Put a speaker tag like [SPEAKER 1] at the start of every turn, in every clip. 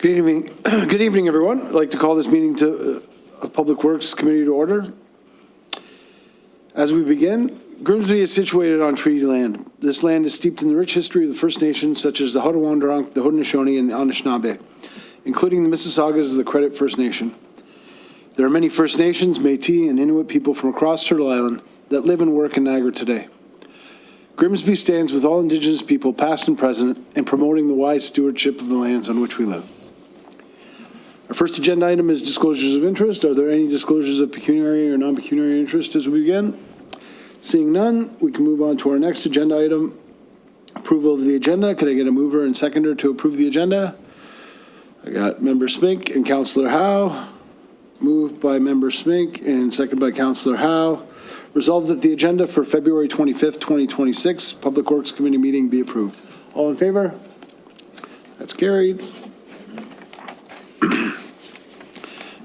[SPEAKER 1] Good evening. Good evening, everyone. I'd like to call this meeting of Public Works Committee to order. As we begin, Grimsby is situated on treaty land. This land is steeped in the rich history of the First Nations, such as the Haudenosaunee, the Haudenosaunee, and the Anishinaabe, including the Mississaugas of the Credit First Nation. There are many First Nations, Métis, and Inuit people from across Turtle Island that live and work in Niagara today. Grimsby stands with all Indigenous people, past and present, in promoting the wise stewardship of the lands on which we live. Our first agenda item is disclosures of interest. Are there any disclosures of pecuniary or non-pecuniary interest as we begin? Seeing none, we can move on to our next agenda item, approval of the agenda. Could I get a mover and seconder to approve the agenda? I got Member Smink and Councillor Howe. Moved by Member Smink and seconded by Councillor Howe. Resolved that the agenda for February 25th, 2026 Public Works Committee meeting be approved. All in favor? That's carried.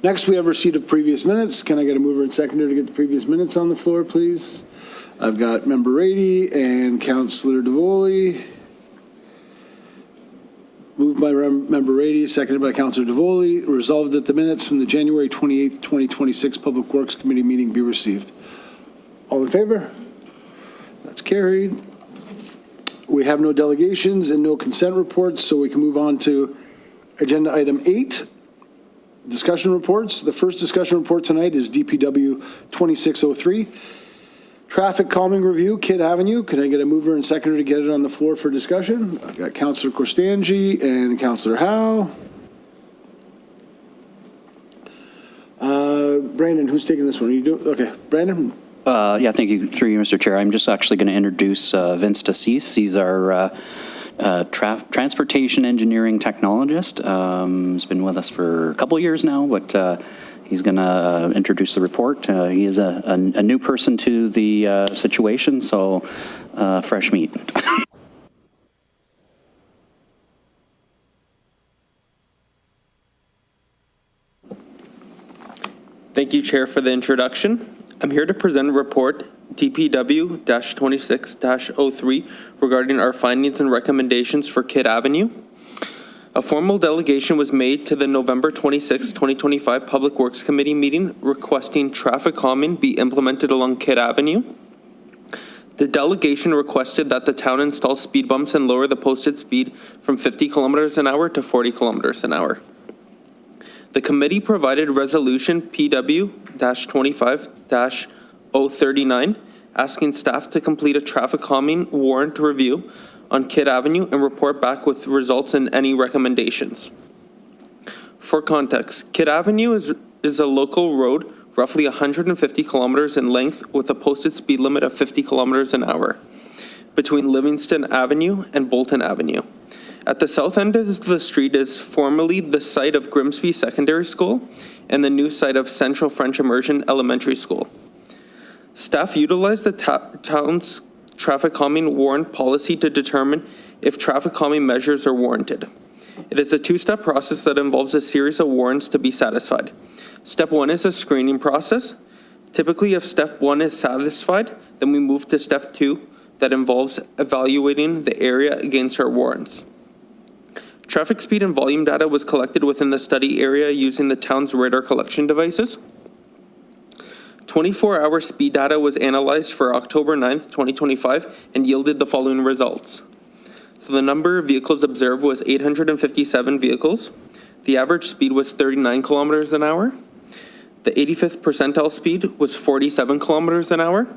[SPEAKER 1] Next, we have receipt of previous minutes. Can I get a mover and seconder to get the previous minutes on the floor, please? I've got Member Rady and Councillor Davoli. Moved by Member Rady, seconded by Councillor Davoli. Resolved that the minutes from the January 28th, 2026 Public Works Committee meeting be received. All in favor? That's carried. We have no delegations and no consent reports, so we can move on to agenda item 8. Discussion reports. The first discussion report tonight is DPW 2603. Traffic calming review, Kidd Avenue. Can I get a mover and seconder to get it on the floor for discussion? I've got Councillor Korstanji and Councillor Howe. Brandon, who's taking this one? Are you doing? Okay, Brandon.
[SPEAKER 2] Yeah, thank you, through you, Mr. Chair. I'm just actually going to introduce Vince DeCease. He's our transportation engineering technologist. He's been with us for a couple of years now, but he's going to introduce the report. He is a new person to the situation, so fresh meat.
[SPEAKER 3] Thank you, Chair, for the introduction. I'm here to present a report, DPW-26-03, regarding our findings and recommendations for Kidd Avenue. A formal delegation was made to the November 26, 2025 Public Works Committee meeting requesting traffic calming be implemented along Kidd Avenue. The delegation requested that the town install speed bumps and lower the posted speed from 50 kilometers an hour to 40 kilometers an hour. The committee provided resolution PW-25-039 asking staff to complete a traffic calming warrant review on Kidd Avenue and report back with results and any recommendations. For context, Kidd Avenue is a local road roughly 150 kilometers in length with a posted speed limit of 50 kilometers an hour between Livingston Avenue and Bolton Avenue. At the south end of the street is formerly the site of Grimsby Secondary School and the new site of Central French Immersion Elementary School. Staff utilized the town's traffic calming warrant policy to determine if traffic calming measures are warranted. It is a two-step process that involves a series of warrants to be satisfied. Step 1 is a screening process. Typically, if step 1 is satisfied, then we move to step 2 that involves evaluating the area against our warrants. Traffic speed and volume data was collected within the study area using the town's radar collection devices. 24-hour speed data was analyzed for October 9th, 2025 and yielded the following results. So the number of vehicles observed was 857 vehicles. The average speed was 39 kilometers an hour. The 85th percentile speed was 47 kilometers an hour.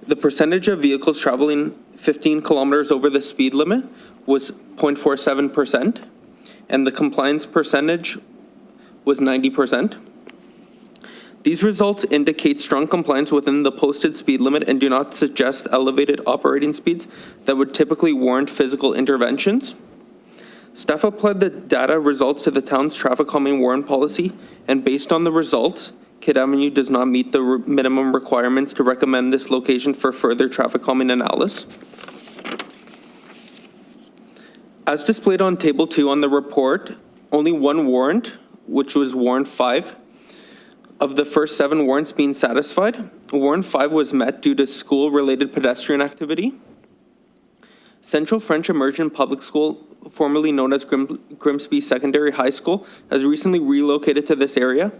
[SPEAKER 3] The percentage of vehicles traveling 15 kilometers over the speed limit was 0.47%, and the compliance percentage was 90%. These results indicate strong compliance within the posted speed limit and do not suggest elevated operating speeds that would typically warrant physical interventions. Staff applied the data results to the town's traffic calming warrant policy, and based on the results, Kidd Avenue does not meet the minimum requirements to recommend this location for further traffic calming analysis. As displayed on Table 2 on the report, only one warrant, which was Warrant 5, of the first 7 warrants being satisfied. Warrant 5 was met due to school-related pedestrian activity. Central French Immersion Public School formerly known as Grimsby Secondary High School, has recently relocated to this area.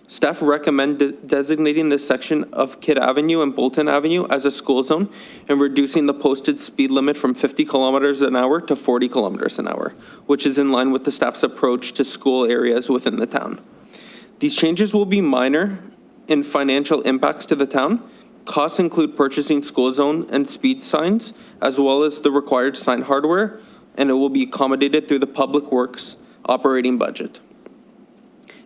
[SPEAKER 3] Staff recommend designating this section of Kidd Avenue and Bolton Avenue as a school zone and reducing the posted speed limit from 50 kilometers an hour to 40 kilometers an hour, which is in line with the staff's approach to school areas within the town. These changes will be minor in financial impacts to the town. Costs include purchasing school zone and speed signs, as well as the required sign hardware, and it will be accommodated through the Public Works operating budget.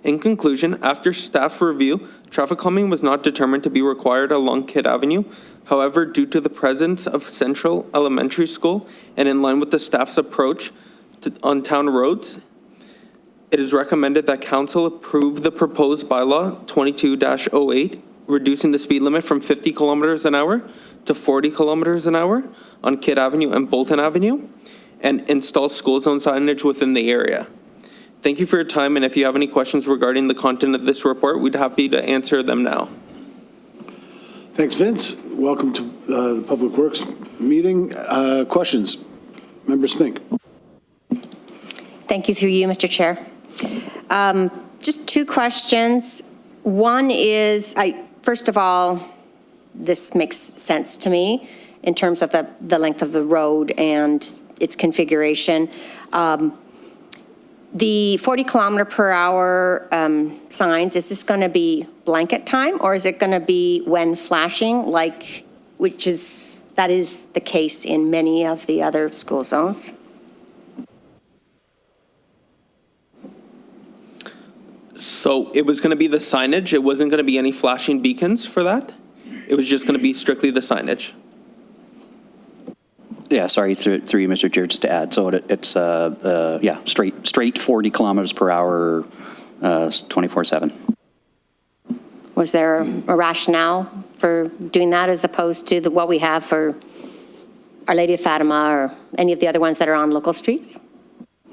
[SPEAKER 3] In conclusion, after staff review, traffic calming was not determined to be required along Kidd Avenue. However, due to the presence of Central Elementary School and in line with the staff's approach on town roads, it is recommended that council approve the proposed bylaw 22-08, reducing the speed limit from 50 kilometers an hour to 40 kilometers an hour on Kidd Avenue and Bolton Avenue, and install school zone signage within the area. Thank you for your time, and if you have any questions regarding the content of this report, we'd be happy to answer them now.
[SPEAKER 1] Thanks, Vince. Welcome to the Public Works meeting. Questions? Member Spink.
[SPEAKER 4] Thank you, through you, Mr. Chair. Just two questions. One is, first of all, this makes sense to me in terms of the length of the road and its configuration. The 40 kilometer per hour signs, is this going to be blanket time, or is it going to be when flashing, that is the case in many of the other school zones?
[SPEAKER 3] So it was going to be the signage. It wasn't going to be any flashing beacons for that. It was just going to be strictly the signage.
[SPEAKER 2] Yeah, sorry, through you, Mr. Chair, just to add. So it's, straight 40 kilometers per hour, 24/7.
[SPEAKER 4] Was there a rationale for doing that as opposed to what we have for Our Lady of Fatima or any of the other ones that are on local streets?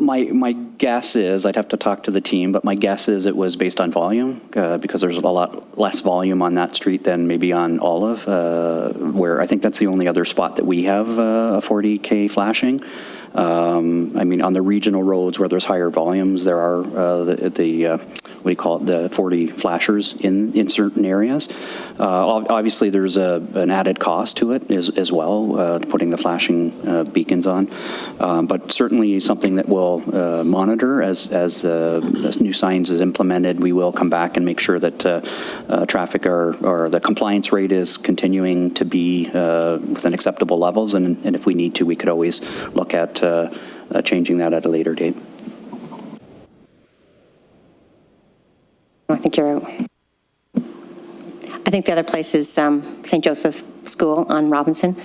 [SPEAKER 2] My guess is, I'd have to talk to the team, but my guess is it was based on volume, because there's a lot less volume on that street than maybe on Olive, where I think that's the only other spot that we have a 40K flashing. I mean, on the regional roads where there's higher volumes, there are what do you call it, the 40 flashers in certain areas. Obviously, there's an added cost to it as well, putting the flashing beacons on. But certainly something that we'll monitor as the new signs is implemented. We will come back and make sure that traffic or the compliance rate is continuing to be within acceptable levels. And if we need to, we could always look at changing that at a later date.
[SPEAKER 4] I think you're out. I think the other place is St. Joseph's School on Robinson.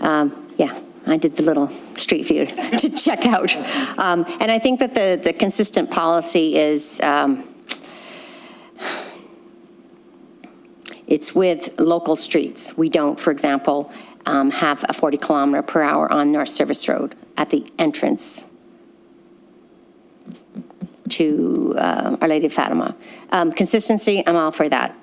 [SPEAKER 4] Yeah, I did the little street view to check out. And I think that the consistent policy is it's with local streets. We don't, for example, have a 40 kilometer per hour on North Service Road at the entrance to Our Lady of Fatima. Consistency, I'm all for that.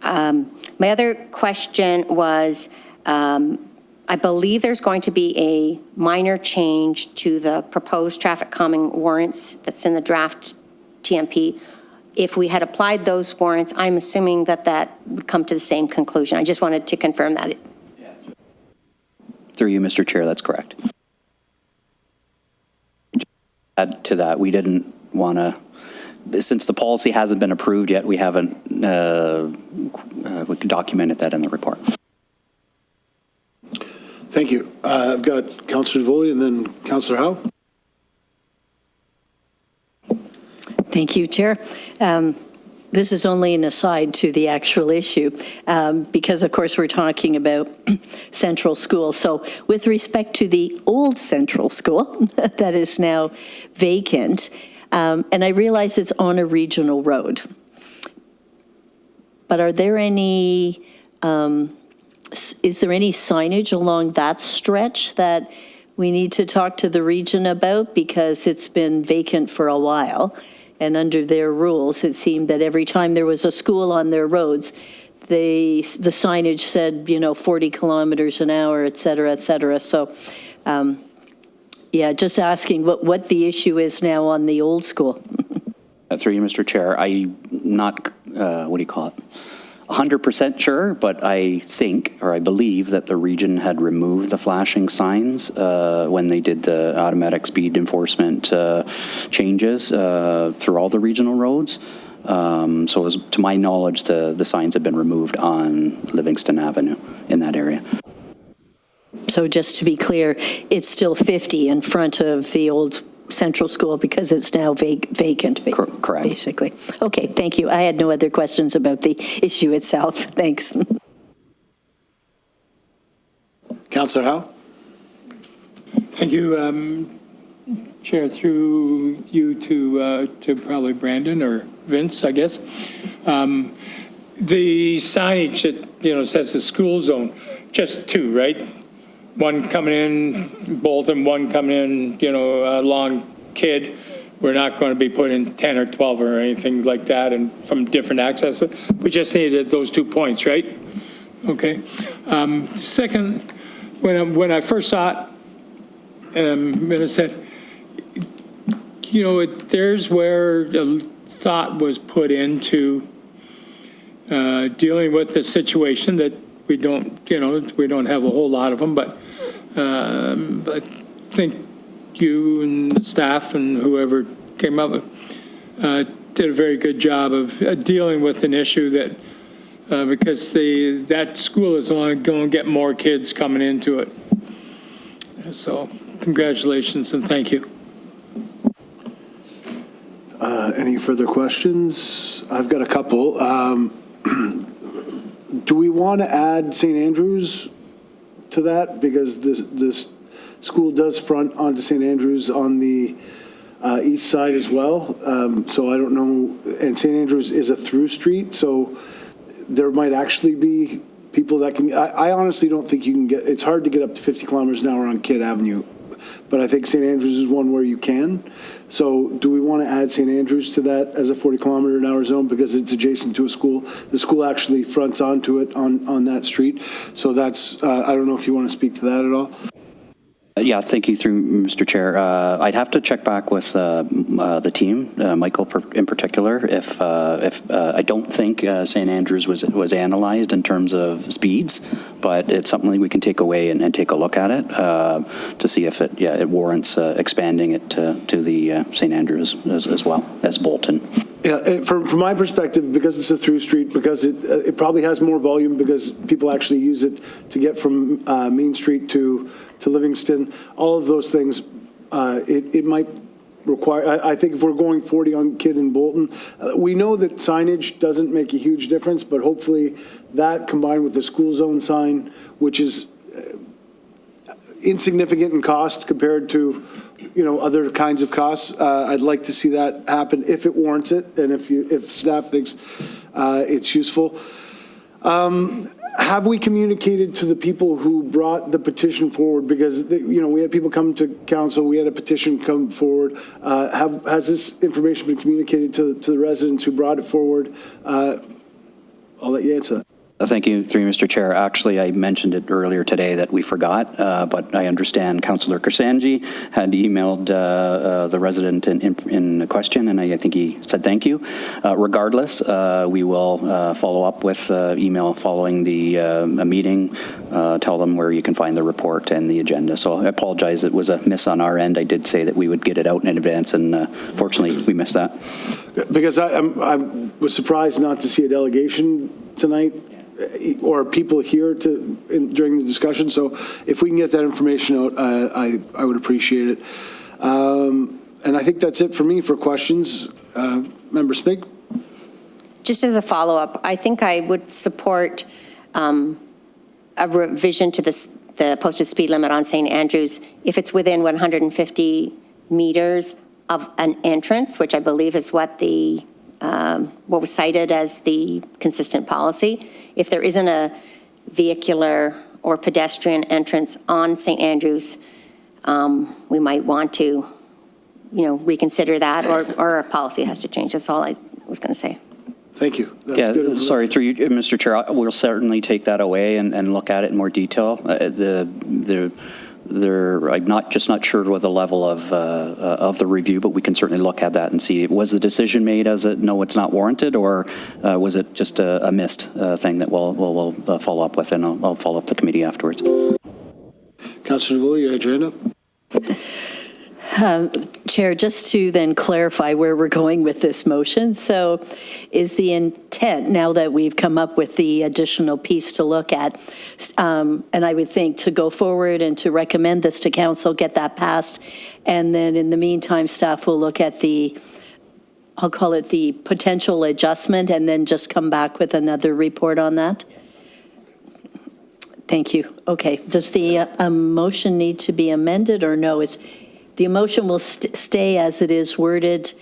[SPEAKER 4] My other question was, I believe there's going to be a minor change to the proposed traffic calming warrants that's in the draft TMP. If we had applied those warrants, I'm assuming that would come to the same conclusion. I just wanted to confirm that.
[SPEAKER 2] Through you, Mr. Chair, that's correct. Add to that, we didn't want to, since the policy hasn't been approved yet, we haven't we documented that in the report.
[SPEAKER 1] Thank you. I've got Councillor Zvoli and then Councillor Howe.
[SPEAKER 5] Thank you, Chair. This is only an aside to the actual issue, because, of course, we're talking about Central School. So with respect to the old Central School that is now vacant, and I realize it's on a regional road, but are there any, is there any signage along that stretch that we need to talk to the region about? Because it's been vacant for a while. And under their rules, it seemed that every time there was a school on their roads, the signage said, 40 kilometers an hour, et cetera, et cetera. So, Yeah, just asking what the issue is now on the old school.
[SPEAKER 2] Through you, Mr. Chair, I'm not, what do you call it? 100% sure, but I think, or I believe that the region had removed the flashing signs when they did the automatic speed enforcement changes through all the regional roads. So as to my knowledge, the signs have been removed on Livingston Avenue in that area.
[SPEAKER 5] So just to be clear, it's still 50 in front of the old Central School because it's now vacant,
[SPEAKER 2] Correct.
[SPEAKER 5] basically. Okay, thank you. I had no other questions about the issue itself. Thanks.
[SPEAKER 1] Councillor Howe?
[SPEAKER 6] Thank you, Chair, through you to probably Brandon or Vince, I guess. The signage that, says the school zone, just two, right? One coming in Bolton, one coming in, along Kidd. We're not going to be putting 10 or 12 or anything like that and from different access. We just needed those 2 points, right? Okay. Second, when I first saw it, I said, there's where the thought was put into dealing with the situation that we don't have a whole lot of them, but I think you and the staff and whoever came up with did a very good job of dealing with an issue that because that school is only going to get more kids coming into it. So congratulations and thank you.
[SPEAKER 1] Any further questions? I've got a couple. Do we want to add St. Andrews to that? Because this school does front onto St. Andrews on the east side as well. So I don't know, and St. Andrews is a through street, so there might actually be people that can, I honestly don't think you can get, it's hard to get up to 50 kilometers an hour on Kidd Avenue, but I think St. Andrews is one where you can. So do we want to add St. Andrews to that as a 40-kilometer-an-hour zone because it's adjacent to a school? The school actually fronts onto it on that street. So that's, I don't know if you want to speak to that at all.
[SPEAKER 2] Yeah, thank you through Mr. Chair. I'd have to check back with the team, Michael in particular, if I don't think St. Andrews was analyzed in terms of speeds, but it's something we can take away and take a look at it to see if it warrants expanding it to the St. Andrews as well as Bolton.
[SPEAKER 1] Yeah, from my perspective, because it's a through street, because it probably has more volume because people actually use it to get from Main Street to Livingston, all of those things, it might require, I think if we're going 40 on Kidd and Bolton, we know that signage doesn't make a huge difference, but hopefully that combined with the school zone sign, which is insignificant in cost compared to, other kinds of costs. I'd like to see that happen if it warrants it and if staff thinks it's useful. Have we communicated to the people who brought the petition forward? Because, we had people come to council, we had a petition come forward. Has this information been communicated to the residents who brought it forward? I'll let you answer that.
[SPEAKER 2] Thank you, through Mr. Chair. Actually, I mentioned it earlier today that we forgot, but I understand Councillor Kersanji had emailed the resident in question, and I think he said thank you. Regardless, we will follow up with email following the meeting, tell them where you can find the report and the agenda. So I apologize, it was a miss on our end. I did say that we would get it out in advance, and fortunately, we missed that.
[SPEAKER 1] Because I was surprised not to see a delegation tonight, or people here during the discussion. So if we can get that information out, I would appreciate it. And I think that's it for me for questions. Member Spig?
[SPEAKER 4] Just as a follow-up, I think I would support a revision to the posted speed limit on St. Andrews if it's within 150 meters of an entrance, which I believe is what was cited as the consistent policy. If there isn't a vehicular or pedestrian entrance on St. Andrews, we might want to, reconsider that, or our policy has to change. That's all I was going to say.
[SPEAKER 1] Thank you. That's
[SPEAKER 2] Yeah,
[SPEAKER 1] good.
[SPEAKER 2] sorry, through you, Mr. Chair, we'll certainly take that away and look at it in more detail. I'm not sure with the level of the review, but we can certainly look at that and see, was the decision made as no, it's not warranted, or was it just a missed thing that we'll follow up with, and I'll follow up the committee afterwards.
[SPEAKER 1] Councillor Davoli, you had your hand up?
[SPEAKER 5] Chair, just to then clarify where we're going with this motion. So is the intent, now that we've come up with the additional piece to look at, and I would think to go forward and to recommend this to council, get that passed, and then in the meantime, staff will look at I'll call it the potential adjustment, and then just come back with another report on that? Thank you. Okay. Does the motion need to be amended, or no? The motion will stay as it is worded,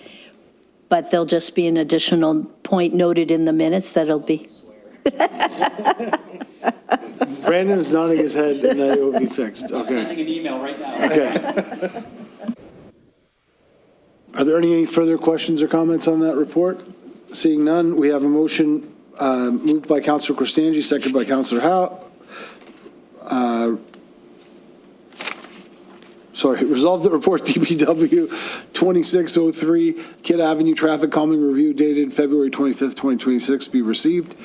[SPEAKER 5] but there'll just be an additional point noted in the minutes that'll be.
[SPEAKER 1] Brandon's nodding his head and that it will be fixed. Okay.
[SPEAKER 2] Sending an email right now.
[SPEAKER 1] Okay. Are there any further questions or comments on that report? Seeing none, we have a motion moved by Councillor Cristangi, seconded by Councillor Howe. Resolved that report DPW 2603 Kidd Avenue Traffic Calming Review dated February 25th, 2026 be received,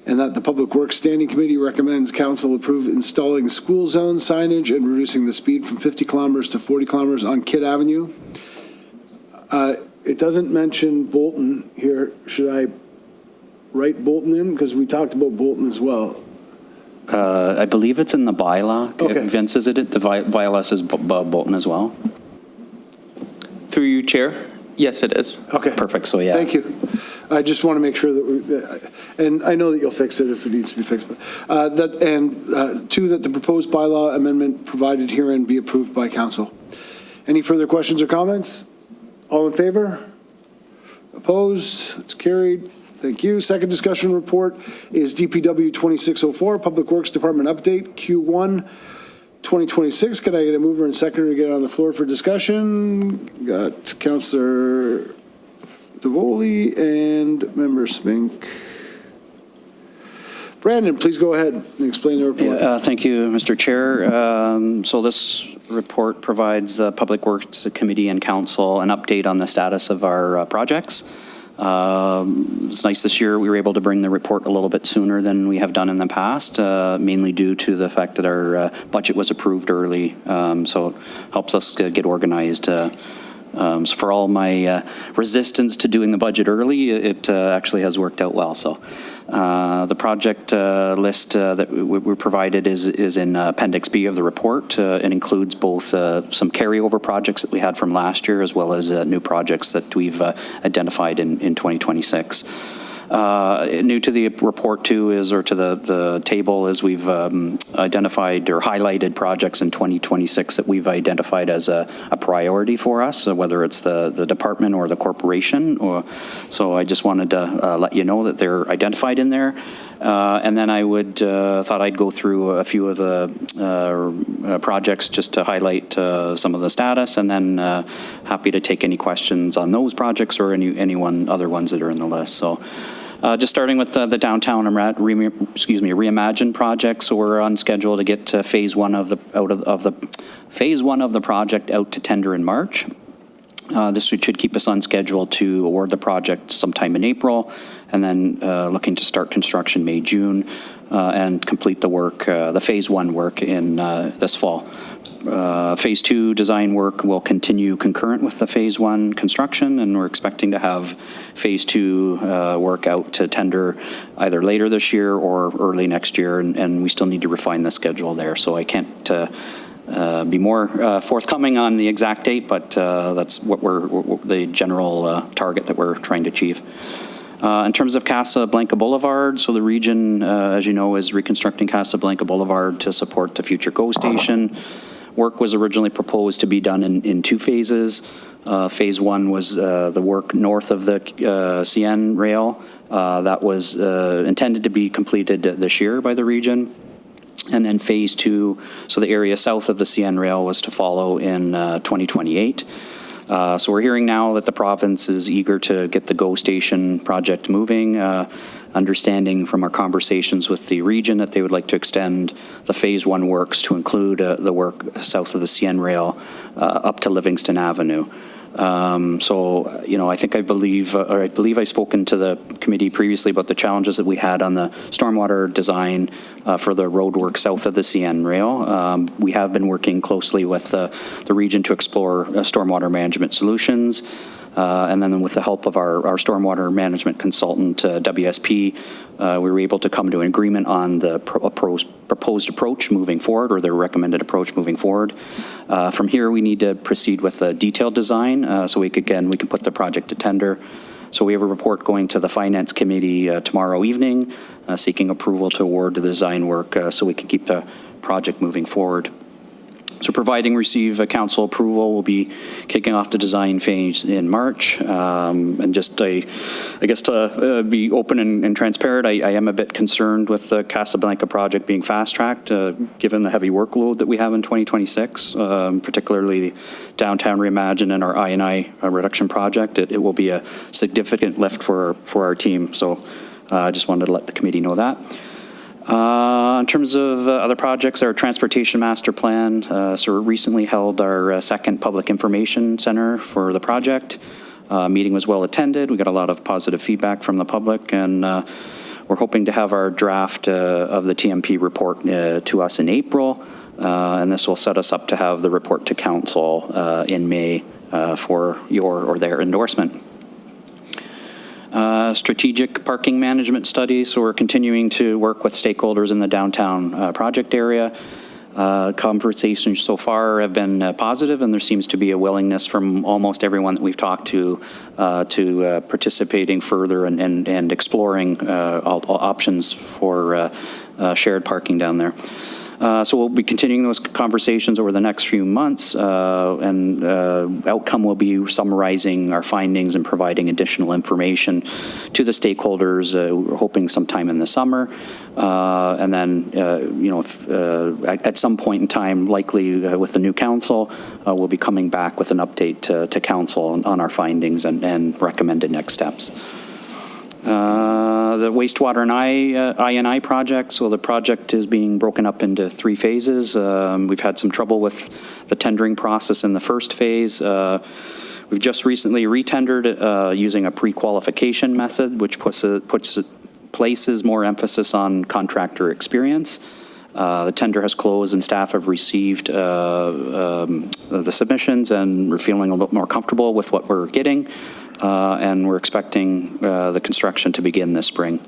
[SPEAKER 1] and that the Public Works Standing Committee recommends council approve installing school zone signage and reducing the speed from 50 kilometers to 40 kilometers on Kidd Avenue. It doesn't mention Bolton here. Should I write Bolton in? Because we talked about Bolton as well.
[SPEAKER 2] I believe it's in the bylaw.
[SPEAKER 1] Okay.
[SPEAKER 2] Vince, is it? The bylaw says Bolton as well?
[SPEAKER 3] Through you, Chair. Yes, it is.
[SPEAKER 1] Okay.
[SPEAKER 2] Perfect, so yeah.
[SPEAKER 1] Thank you. I just want to make sure that and I know that you'll fix it if it needs to be fixed, but two, that the proposed bylaw amendment provided herein be approved by council. Any further questions or comments? All in favor? Opposed? It's carried. Thank you. Second discussion report is DPW 2604, Public Works Department Update, Q1 2026. Can I get a mover and seconder to get on the floor for discussion? Got Councillor Davoli and Member Smink. Brandon, please go ahead and explain the report.
[SPEAKER 2] Thank you, Mr. Chair. So this report provides Public Works Committee and Council an update on the status of our projects. It's nice this year we were able to bring the report a little bit sooner than we have done in the past, mainly due to the fact that our budget was approved early, so it helps us get organized. So for all my resistance to doing the budget early, it actually has worked out well. So the project list that we provided is in Appendix B of the report. It includes both some carryover projects that we had from last year, as well as new projects that we've identified in 2026. New to the report too is, or to the table, is we've identified or highlighted projects in 2026 that we've identified as a priority for us, whether it's the department or the corporation. So I just wanted to let you know that they're identified in there. And then I thought I'd go through a few of the projects just to highlight some of the status, and then happy to take any questions on those projects or any other ones that are in the list. So. Just starting with the downtown reimagine project. So we're on schedule to get to phase one of the project out to tender in March. This should keep us on schedule to award the project sometime in April, and then looking to start construction May, June, and complete the work, the phase one work in this fall. Phase two design work will continue concurrent with the phase one construction, and we're expecting to have phase two work out to tender either later this year or early next year, and we still need to refine the schedule there. So I can't be more forthcoming on the exact date, but that's what the general target that we're trying to achieve. In terms of Casablanca Boulevard, so the region, as you know, is reconstructing Casablanca Boulevard to support the future GO station. Work was originally proposed to be done in two phases. Phase one was the work north of the CN rail. That was intended to be completed this year by the region. And then phase two, so the area south of the CN rail, was to follow in 2028. So we're hearing now that the province is eager to get the GO Station project moving, understanding from our conversations with the region that they would like to extend the Phase 1 works to include the work south of the CN Rail up to Livingston Avenue. So, you know, I believe I've spoken to the committee previously about the challenges that we had on the stormwater design for the road work south of the CN Rail. We have been working closely with the region to explore stormwater management solutions. And then with the help of our stormwater management consultant, WSP, we were able to come to an agreement on the proposed approach moving forward, or their recommended approach moving forward. From here, we need to proceed with a detailed design, so we can put the project to tender. So we have a report going to the Finance Committee tomorrow evening, seeking approval to award the design work so we can keep the project moving forward. So providing receive council approval, we'll be kicking off the design phase in March. And just, I guess to be open and transparent, I am a bit concerned with the Casablanca project being fast-tracked, given the heavy workload that we have in 2026, particularly the Downtown Reimagine and our I&I reduction project. It will be a significant lift for our team. So I just wanted to let the committee know that. In terms of other projects, our transportation master plan, so we recently held our second public information center for the project. Meeting was well attended. We got a lot of positive feedback from the public, and we're hoping to have our draft of the TMP report to us in April, and this will set us up to have the report to council in May for your or their endorsement. Strategic parking management study. So we're continuing to work with stakeholders in the downtown project area. Conversations so far have been positive, and there seems to be a willingness from almost everyone that we've talked to participating further and exploring all options for shared parking down there. So we'll be continuing those conversations over the next few months, and outcome will be summarizing our findings and providing additional information to the stakeholders. We're hoping sometime in the summer, and then you know, if, at some point in time, likely with the new council, we'll be coming back with an update to council on our findings and recommended next steps. The wastewater and I&I project. So the project is being broken up into 3 phases. We've had some trouble with the tendering process in the first phase. We've just recently re-tendered using a pre-qualification method, which places more emphasis on contractor experience. The tender has closed and staff have received the submissions, and we're feeling a little bit more comfortable with what we're getting. And we're expecting the construction to begin this spring.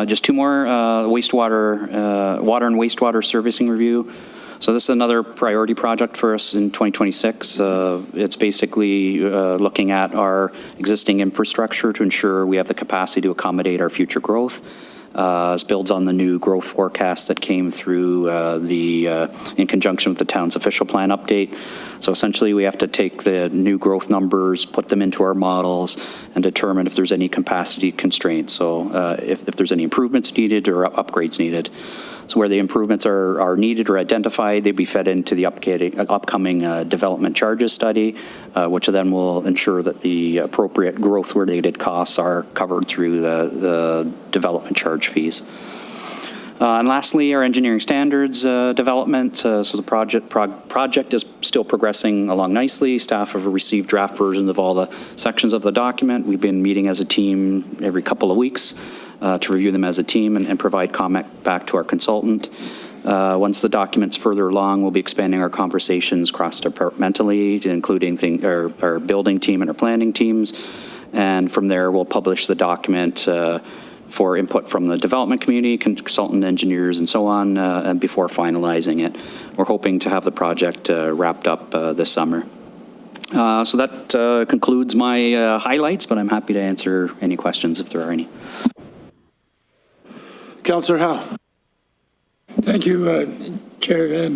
[SPEAKER 2] Just 2 more, water and wastewater servicing review. So this is another priority project for us in 2026. It's basically looking at our existing infrastructure to ensure we have the capacity to accommodate our future growth. This builds on the new growth forecast that came through in conjunction with the town's official plan update. So essentially, we have to take the new growth numbers, put them into our models, and determine if there's any capacity constraints. So if there's any improvements needed or upgrades needed. So where the improvements are needed or identified, they'd be fed into the upcoming development charges study, which then will ensure that the appropriate growth-related costs are covered through the development charge fees. And lastly, our engineering standards development. So the project is still progressing along nicely. Staff have received draft versions of all the sections of the document. We've been meeting as a team every couple of weeks to review them as a team and provide comment back to our consultant. Once the document's further along, we'll be expanding our conversations cross-departmentally, including our building team and our planning teams. And from there, we'll publish the document for input from the development community, consultant engineers, and so on, and before finalizing it. We're hoping to have the project wrapped up this summer. So that concludes my highlights, but I'm happy to answer any questions if there are any.
[SPEAKER 1] Councillor Howe.
[SPEAKER 6] Thank you, Chair.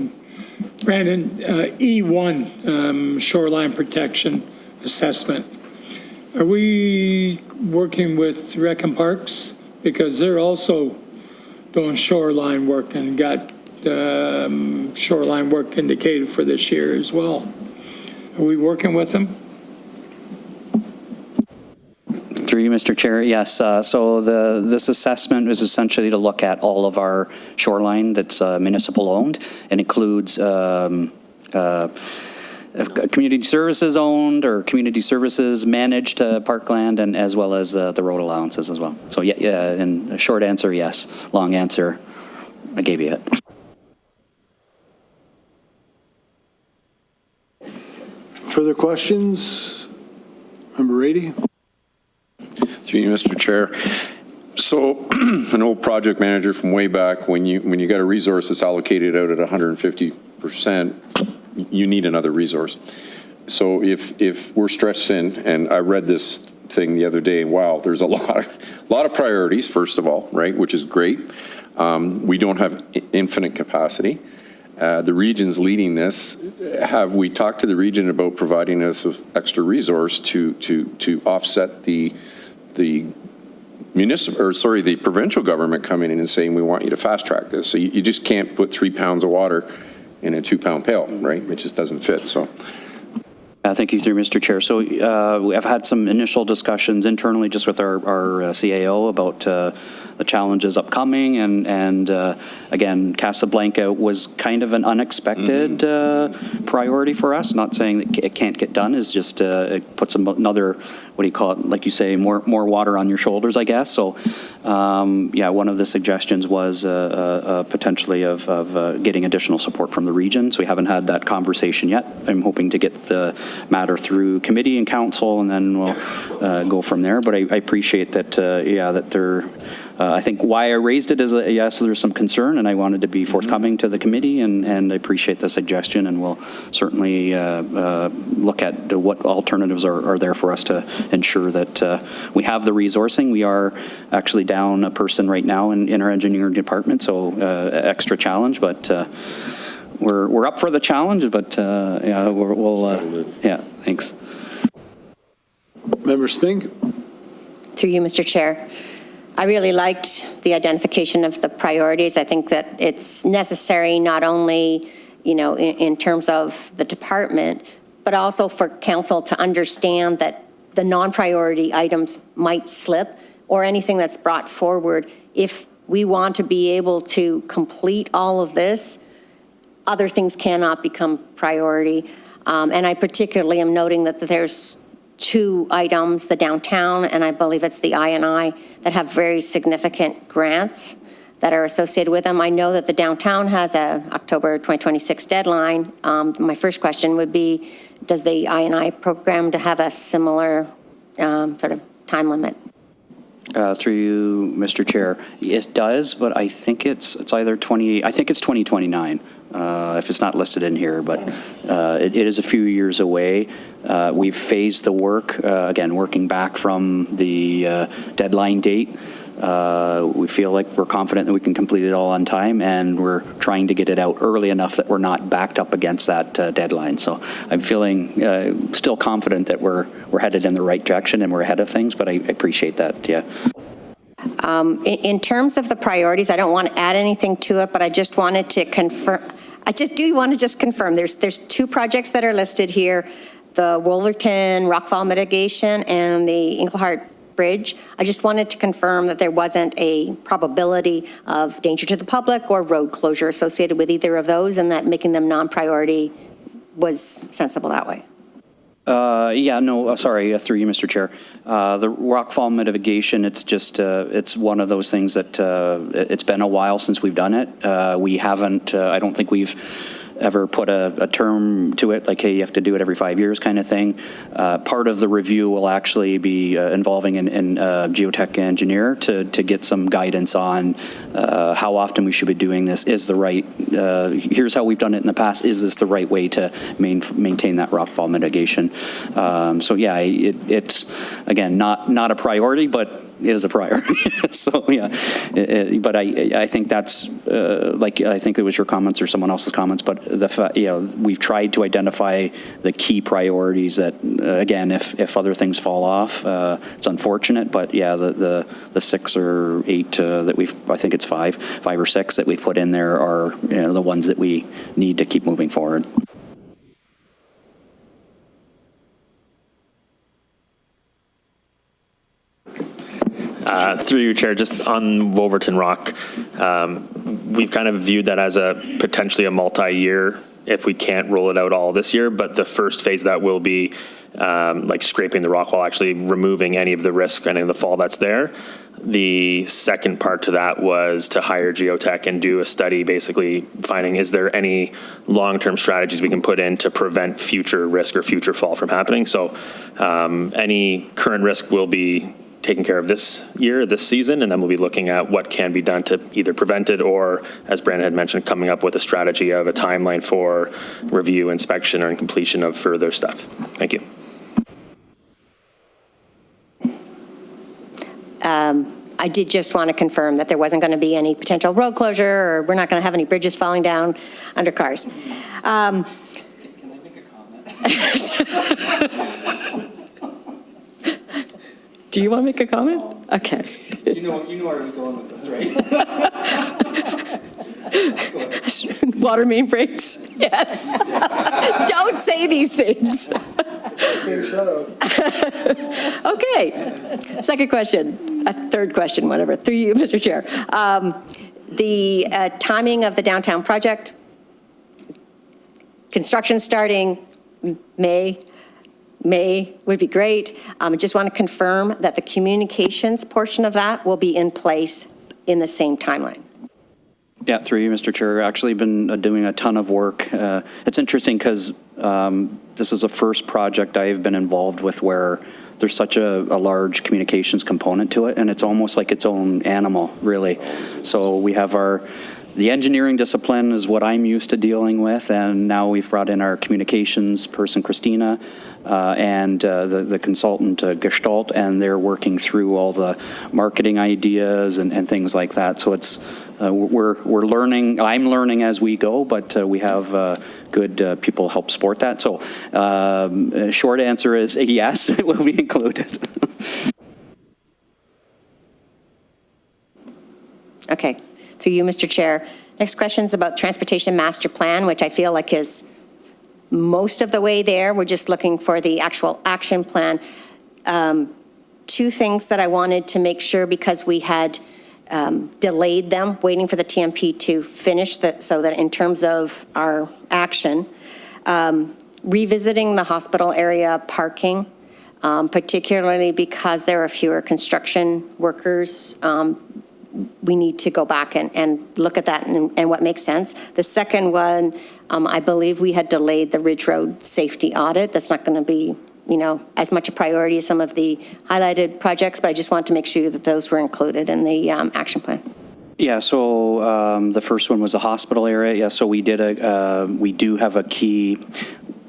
[SPEAKER 6] Brandon, E1, shoreline protection assessment. Are we working with Rec and Parks? Because they're also doing shoreline work and got shoreline work indicated for this year as well. Are we working with them?
[SPEAKER 2] Through you, Mr. Chair, yes. So this assessment is essentially to look at all of our shoreline that's municipal owned and includes community services owned or community services managed parkland, and as well as the road allowances as well. So yeah, and a short answer, yes. Long answer, I gave you it.
[SPEAKER 1] Further questions? Member Rady?
[SPEAKER 7] Through you, Mr. Chair. So an old project manager from way back, when you got a resource that's allocated out at 150%, you need another resource. So if we're stretched thin, and I read this thing the other day, wow, there's a lot of priorities, first of all, right, which is great. We don't have infinite capacity. The region's leading this. Have we talked to the region about providing us with extra resource to offset the provincial government coming in and saying, we want you to fast track this? So you just can't put 3 pounds of water in a 2-pound pail, right? It just doesn't fit, so.
[SPEAKER 2] Thank you, through Mr. Chair. So we have had some initial discussions internally just with our CAO about the challenges upcoming, and again, Casablanca was kind of an unexpected priority for us. Not saying that it can't get done, is just it puts another, what do you call it, like you say, more water on your shoulders, I guess. So yeah, one of the suggestions was potentially of getting additional support from the region. So we haven't had that conversation yet. I'm hoping to get the matter through committee and council, and then we'll go from there. But I appreciate that, yeah, that they're, I think why I raised it is, yes, there's some concern, and I wanted to be forthcoming to the committee, and I appreciate the suggestion, and we'll certainly look at what alternatives are there for us to ensure that we have the resourcing. We are actually down a person right now in our engineering department, so extra challenge, but we're up for the challenge, but yeah, we'll yeah, thanks.
[SPEAKER 1] Member Spink?
[SPEAKER 4] Through you, Mr. Chair. I really liked the identification of the priorities. I think that it's necessary not only, you know, in terms of the department, but also for council to understand that the non-priority items might slip, or anything that's brought forward. If we want to be able to complete all of this, other things cannot become priority. And I particularly am noting that there's 2 items, the downtown, and I believe it's the I&I, that have very significant grants that are associated with them. I know that the downtown has a October 2026 deadline. My first question would be, does the I&I program to have a similar sort of time limit?
[SPEAKER 2] Through you, Mr. Chair, it does, but I think it's either 2029. If it's not listed in here, but it is a few years away. We've phased the work, again, working back from the deadline date. We feel like we're confident that we can complete it all on time, and we're trying to get it out early enough that we're not backed up against that deadline. So I'm feeling still confident that we're headed in the right direction and we're ahead of things, but I appreciate that, yeah.
[SPEAKER 4] In terms of the priorities, I don't want to add anything to it, but I just wanted to confirm. I just do want to just confirm. There's 2 projects that are listed here: the Wolverton rockfall mitigation and the Englehart Bridge. I just wanted to confirm that there wasn't a probability of danger to the public or road closure associated with either of those, and that making them non-priority was sensible that way.
[SPEAKER 2] Yeah, no, sorry, through you, Mr. Chair. The rockfall mitigation, it's just, it's one of those things that it's been a while since we've done it. We haven't, I don't think we've ever put a term to it, like, hey, you have to do it every 5 years kind of thing. Part of the review will actually be involving a geotech engineer to get some guidance on how often we should be doing this. Is the right, here's how we've done it in the past, is this the right way to maintain that rockfall mitigation? So yeah, it's, again, not a priority, but it is a priority. So yeah, but I think that's like, I think it was your comments or someone else's comments, but we've tried to identify the key priorities that, again, if other things fall off, it's unfortunate, but yeah, the 6 or 8 that I think it's 5 or 6 that we've put in there are, the ones that we need to keep moving forward.
[SPEAKER 8] Through you, Chair, just on Wolverton Rock, we've kind of viewed that as potentially a multi-year if we can't roll it out all this year, but the first phase that will be like scraping the rock wall, actually removing any of the risk, any of the fall that's there. The second part to that was to hire geotech and do a study basically finding, is there any long-term strategies we can put in to prevent future risk or future fall from happening? So any current risk will be taken care of this year, this season, and then we'll be looking at what can be done to either prevent it or, as Brandon had mentioned, coming up with a strategy of a timeline for review, inspection, or completion of further stuff. Thank you.
[SPEAKER 4] I did just want to confirm that there wasn't going to be any potential road closure, or we're not going to have any bridges falling down under cars.
[SPEAKER 2] Can I make a comment?
[SPEAKER 4] Do you want to make a comment? Okay.
[SPEAKER 2] You know where I was going with this, right?
[SPEAKER 4] Water main breaks? Yes. Don't say these things.
[SPEAKER 1] Say shut up.
[SPEAKER 4] Okay. Second question, third question, whatever, through you, Mr. Chair. The timing of the downtown project, construction starting May would be great. I just want to confirm that the communications portion of that will be in place in the same timeline.
[SPEAKER 2] Yeah, through you, Mr. Chair. Actually been doing a ton of work. It's interesting because this is the first project I've been involved with where there's such a large communications component to it, and it's almost like its own animal, really. So we have the engineering discipline is what I'm used to dealing with, and now we've brought in our communications person, Christina, and the consultant, Gestalt, and they're working through all the marketing ideas and things like that. So it's we're learning. I'm learning as we go, but we have good people help support that. So short answer is yes, it will be included.
[SPEAKER 4] Okay. Through you, Mr. Chair. Next question is about Transportation Master Plan, which I feel like is most of the way there. We're just looking for the actual action plan. Two things that I wanted to make sure, because we had delayed them, waiting for the TMP to finish, so that in terms of our action, revisiting the hospital area parking, particularly because there are fewer construction workers. We need to go back and look at that and what makes sense. The second one, I believe we had delayed the Ridge Road safety audit. That's not going to be, as much a priority as some of the highlighted projects, but I just want to make sure that those were included in the action plan.
[SPEAKER 2] Yeah, so the first one was the hospital area. Yeah, so we do have a key.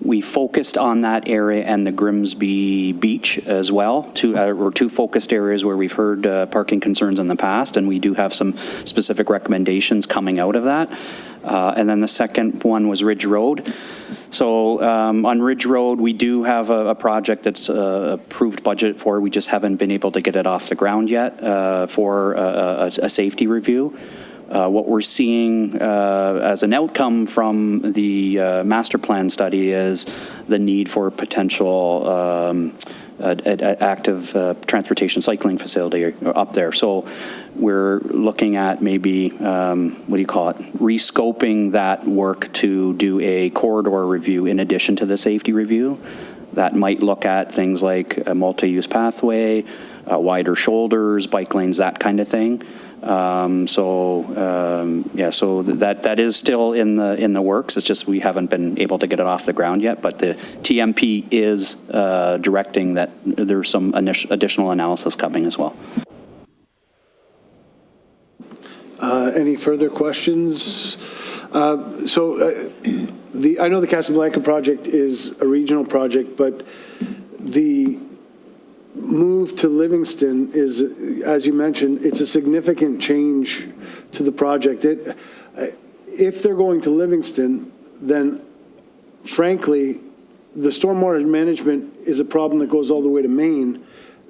[SPEAKER 2] We focused on that area and the Grimsby Beach as well, two focused areas where we've heard parking concerns in the past, and we do have some specific recommendations coming out of that. And then the second one was Ridge Road. So on Ridge Road, we do have a project that's approved budget for. We just haven't been able to get it off the ground yet for a safety review. What we're seeing as an outcome from the master plan study is the need for potential active transportation cycling facility up there. So we're looking at maybe, rescoping that work to do a corridor review in addition to the safety review. That might look at things like a multi-use pathway, wider shoulders, bike lanes, that kind of thing. So that is still in the works. It's just we haven't been able to get it off the ground yet, but the TMP is directing that there's some additional analysis coming as well.
[SPEAKER 1] Any further questions? I know the Casablanca project is a regional project, but the move to Livingston is, as you mentioned, it's a significant change to the project. If they're going to Livingston, then frankly, the stormwater management is a problem that goes all the way to Maine.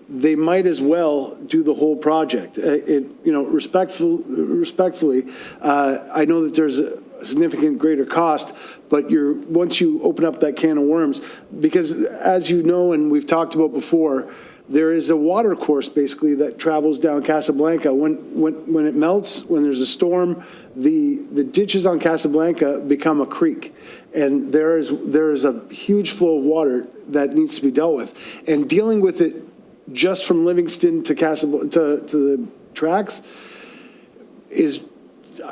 [SPEAKER 1] They might as well do the whole project. Respectfully, I know that there's a significant greater cost, but once you open up that can of worms, because as you know, and we've talked about before, there is a water course basically that travels down Casablanca. When it melts, when there's a storm, the ditches on Casablanca become a creek. And there is a huge flow of water that needs to be dealt with. And dealing with it just from Livingston to to the tracks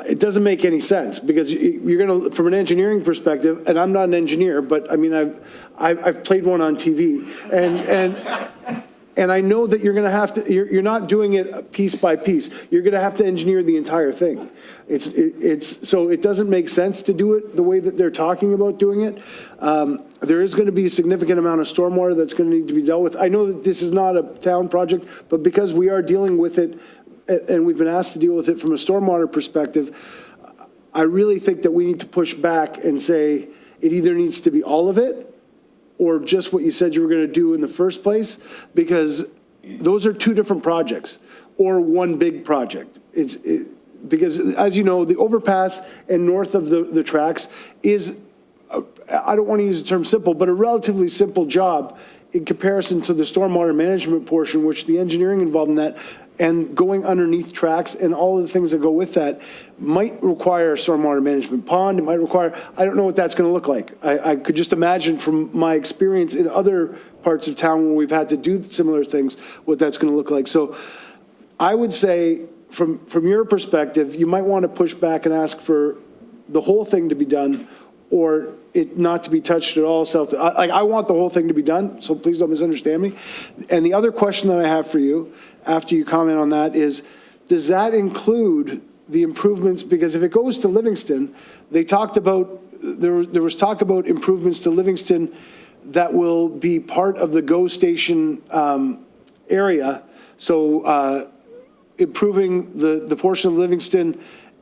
[SPEAKER 1] it doesn't make any sense, because you're going to, from an engineering perspective, and I'm not an engineer, but I mean, I've played one on TV, and I know that you're going to have to, you're not doing it piece by piece. You're going to have to engineer the entire thing. So it doesn't make sense to do it the way that they're talking about doing it. There is going to be a significant amount of stormwater that's going to need to be dealt with. I know that this is not a town project, but because we are dealing with it, and we've been asked to deal with it from a stormwater perspective, I really think that we need to push back and say it either needs to be all of it or just what you said you were going to do in the first place, because those are two different projects, or one big project. Because, as you know, the overpass and north of the tracks is, I don't want to use the term simple, but a relatively simple job in comparison to the stormwater management portion, which the engineering involved in that, and going underneath tracks and all of the things that go with that might require a stormwater management pond. It might require, I don't know what that's going to look like. I could just imagine from my experience in other parts of town where we've had to do similar things, what that's going to look like. So I would say from your perspective, you might want to push back and ask for the whole thing to be done, or it not to be touched at all. I want the whole thing to be done, so please don't misunderstand me. And the other question that I have for you, after you comment on that, is does that include the improvements? Because if it goes to Livingston, they talked about, there was talk about improvements to Livingston that will be part of the GO station area. So improving the portion of Livingston.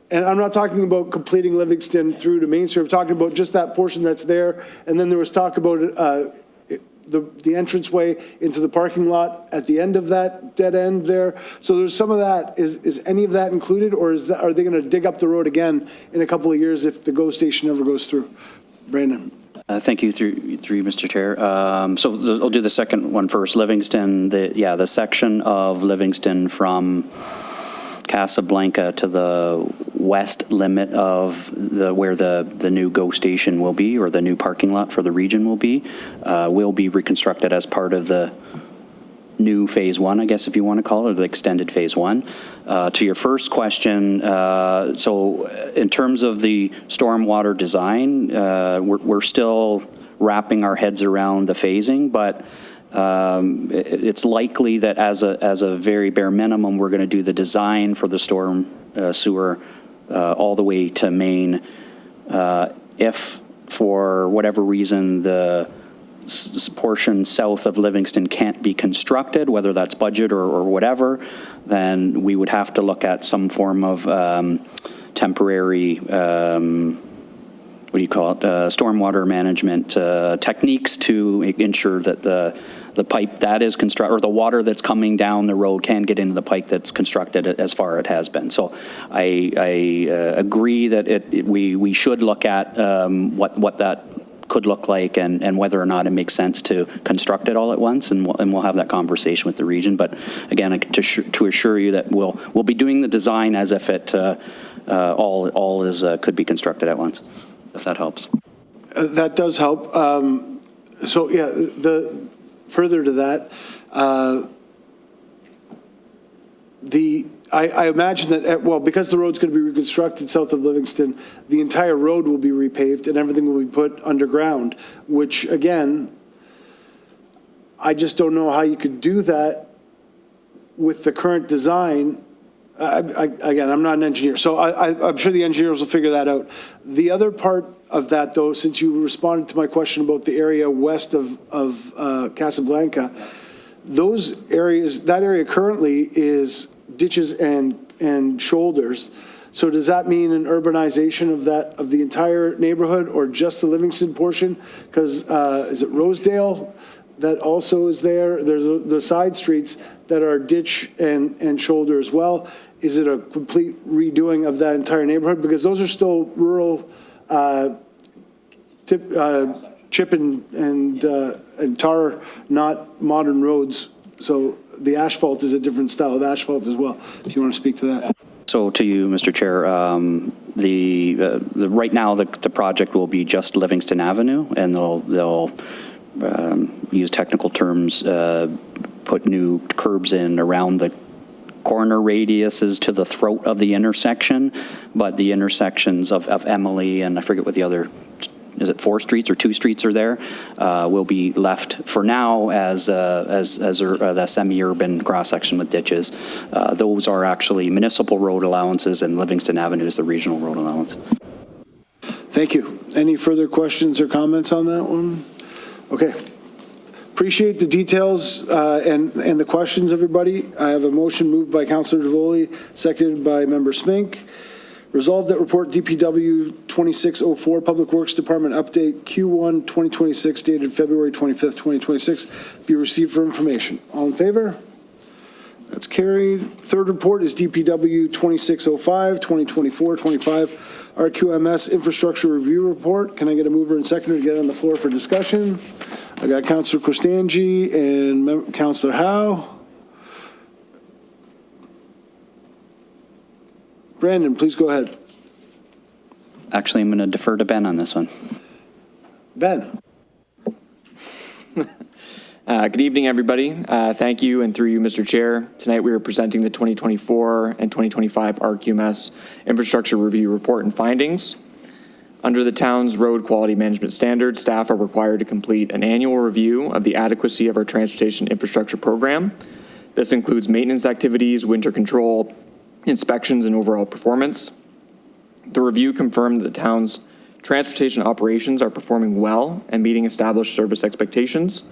[SPEAKER 1] And I'm not talking about completing Livingston through to Main Street. I'm talking about just that portion that's there. And then there was talk about the entranceway into the parking lot at the end of that dead end there. So there's some of that. Is any of that included, or are they going to dig up the road again in a couple of years if the GO station ever goes through? Brandon.
[SPEAKER 2] Thank you, through Mr. Chair. So I'll do the second one first. Livingston, the section of Livingston from Casablanca to the west limit of where the new GO station will be, or the new parking lot for the region will be reconstructed as part of the new phase one, I guess, if you want to call it, the extended phase one. To your first question, so in terms of the stormwater design, we're still wrapping our heads around the phasing, but it's likely that as a very bare minimum, we're going to do the design for the storm sewer all the way to Main. If for whatever reason the portion south of Livingston can't be constructed, whether that's budget or whatever, then we would have to look at some form of temporary stormwater management techniques to ensure that the pipe that is constructed, or the water that's coming down the road, can get into the pipe that's constructed as far it has been. So I agree that we should look at what that could look like, and whether or not it makes sense to construct it all at once, and we'll have that conversation with the region. But again, to assure you that we'll be doing the design as if it all is could be constructed at once, if that helps.
[SPEAKER 1] That does help. So yeah, further to that, I imagine that, well, because the road's going to be reconstructed south of Livingston, the entire road will be repaved and everything will be put underground, which, again, I just don't know how you could do that with the current design. Again, I'm not an engineer, so I'm sure the engineers will figure that out. The other part of that, though, since you responded to my question about the area west of Casablanca, those areas, that area currently is ditches and shoulders. So does that mean an urbanization of the entire neighborhood, or just the Livingston portion? Because is it Rosedale that also is there? There's the side streets that are ditch and shoulder as well. Is it a complete redoing of that entire neighborhood? Because those are still rural chip and tar, not modern roads So the asphalt is a different style of asphalt as well, if you want to speak to that.
[SPEAKER 2] So to you, Mr. Chair, right now, the project will be just Livingston Avenue, and they'll use technical terms, put new curbs in around the corner radiuses to the throat of the intersection, but the intersections of Emily and I forget what the other, is it 4 streets or 2 streets are there, will be left for now as the semi-urban cross-section with ditches. Those are actually municipal road allowances, and Livingston Avenue is the regional road allowance.
[SPEAKER 1] Thank you. Any further questions or comments on that one? Okay. Appreciate the details and the questions, everybody. I have a motion moved by Councillor Davoli, seconded by Member Smink. Resolved that report DPW 2604 Public Works Department update Q1 2026 dated February 25th, 2026 be received for information. All in favor? That's carried. Third report is DPW 2605 2024-25 RQMS Infrastructure Review Report. Can I get a mover and seconder to get on the floor for discussion? I got Councillor Costangi and Councillor Howe. Brandon, please go ahead.
[SPEAKER 2] Actually, I'm going to defer to Ben on this one.
[SPEAKER 1] Ben.
[SPEAKER 9] Good evening, everybody. Thank you, and through you, Mr. Chair. Tonight we are presenting the 2024 and 2025 RQMS Infrastructure Review Report and findings. Under the town's road quality management standards, staff are required to complete an annual review of the adequacy of our transportation infrastructure program. This includes maintenance activities, winter control, inspections, and overall performance. The review confirmed that the town's transportation operations are performing well and meeting established service expectations.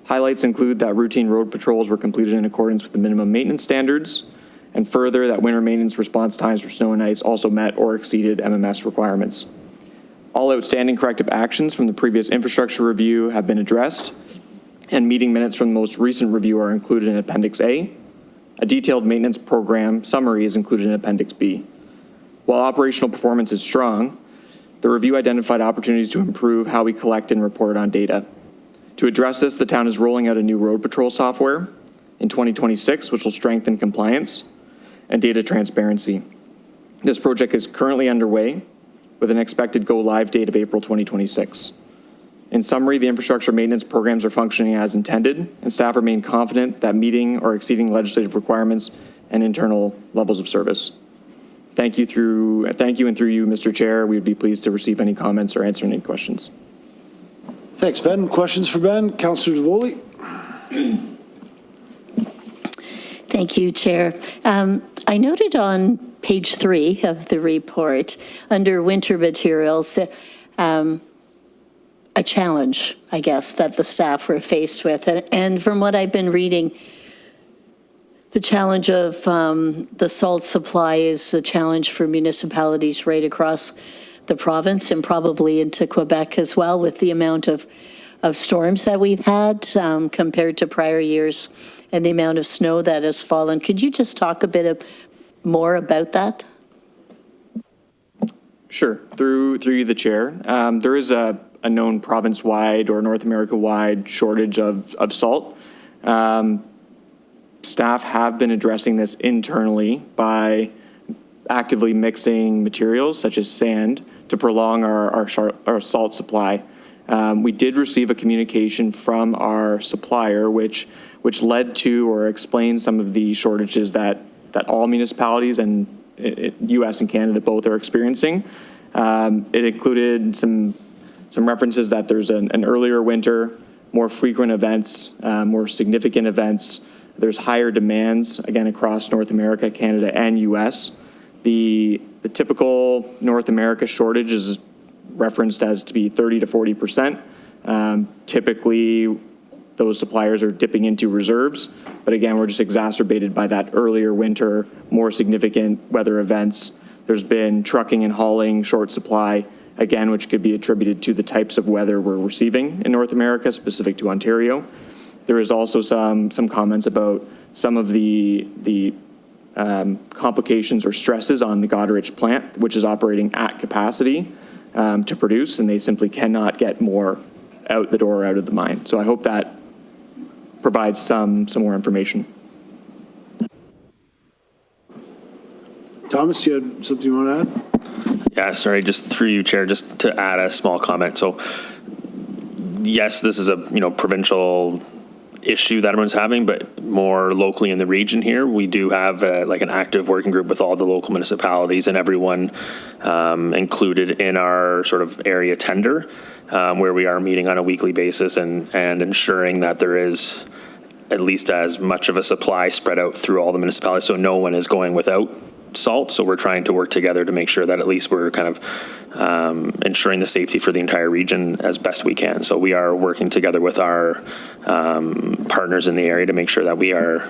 [SPEAKER 9] Highlights include that routine road patrols were completed in accordance with the minimum maintenance standards, and further that winter maintenance response times for snow and ice also met or exceeded MMS requirements. All outstanding corrective actions from the previous infrastructure review have been addressed, and meeting minutes from the most recent review are included in Appendix A. A detailed maintenance program summary is included in Appendix B. While operational performance is strong, the review identified opportunities to improve how we collect and report on data. To address this, the town is rolling out a new road patrol software in 2026, which will strengthen compliance and data transparency. This project is currently underway with an expected go-live date of April 2026. In summary, the infrastructure maintenance programs are functioning as intended, and staff remain confident that meeting or exceeding legislative requirements and internal levels of service. Thank you, and through you, Mr. Chair, we would be pleased to receive any comments or answer any questions.
[SPEAKER 1] Thanks, Ben. Questions for Ben? Councillor Davoli.
[SPEAKER 5] Thank you, Chair. I noted on page 3 of the report, under winter materials, a challenge, I guess, that the staff were faced with. And from what I've been reading, the challenge of the salt supply is a challenge for municipalities right across the province and probably into Quebec as well, with the amount of storms that we've had compared to prior years and the amount of snow that has fallen. Could you just talk a bit more about that?
[SPEAKER 9] Sure. Through you, the chair. There is a known province-wide or North America-wide shortage of salt. Staff have been addressing this internally by actively mixing materials such as sand to prolong our salt supply. We did receive a communication from our supplier which led to or explains some of the shortages that all municipalities and U.S. and Canada both are experiencing. It included some references that there's an earlier winter, more frequent events, more significant events. There's higher demands, again, across North America, Canada, and U.S. The typical North America shortage is referenced as to be 30 to 40%. Typically, those suppliers are dipping into reserves, but again, we're just exacerbated by that earlier winter, more significant weather events. There's been trucking and hauling short supply, again, which could be attributed to the types of weather we're receiving in North America, specific to Ontario. There is also some comments about some of the complications or stresses on the Goderich plant, which is operating at capacity to produce, and they simply cannot get more out the door, out of the mine. So I hope that provide some more information.
[SPEAKER 1] Thomas, you had something you want to add?
[SPEAKER 8] Yeah, sorry, just through you, Chair, just to add a small comment. So yes, this is a, provincial issue that everyone's having, but more locally in the region here, we do have like an active working group with all the local municipalities and everyone included in our sort of area tender, where we are meeting on a weekly basis and ensuring that there is at least as much of a supply spread out through all the municipalities, so no one is going without salt. So we're trying to work together to make sure that at least we're kind of ensuring the safety for the entire region as best we can. So we are working together with our partners in the area to make sure that we are,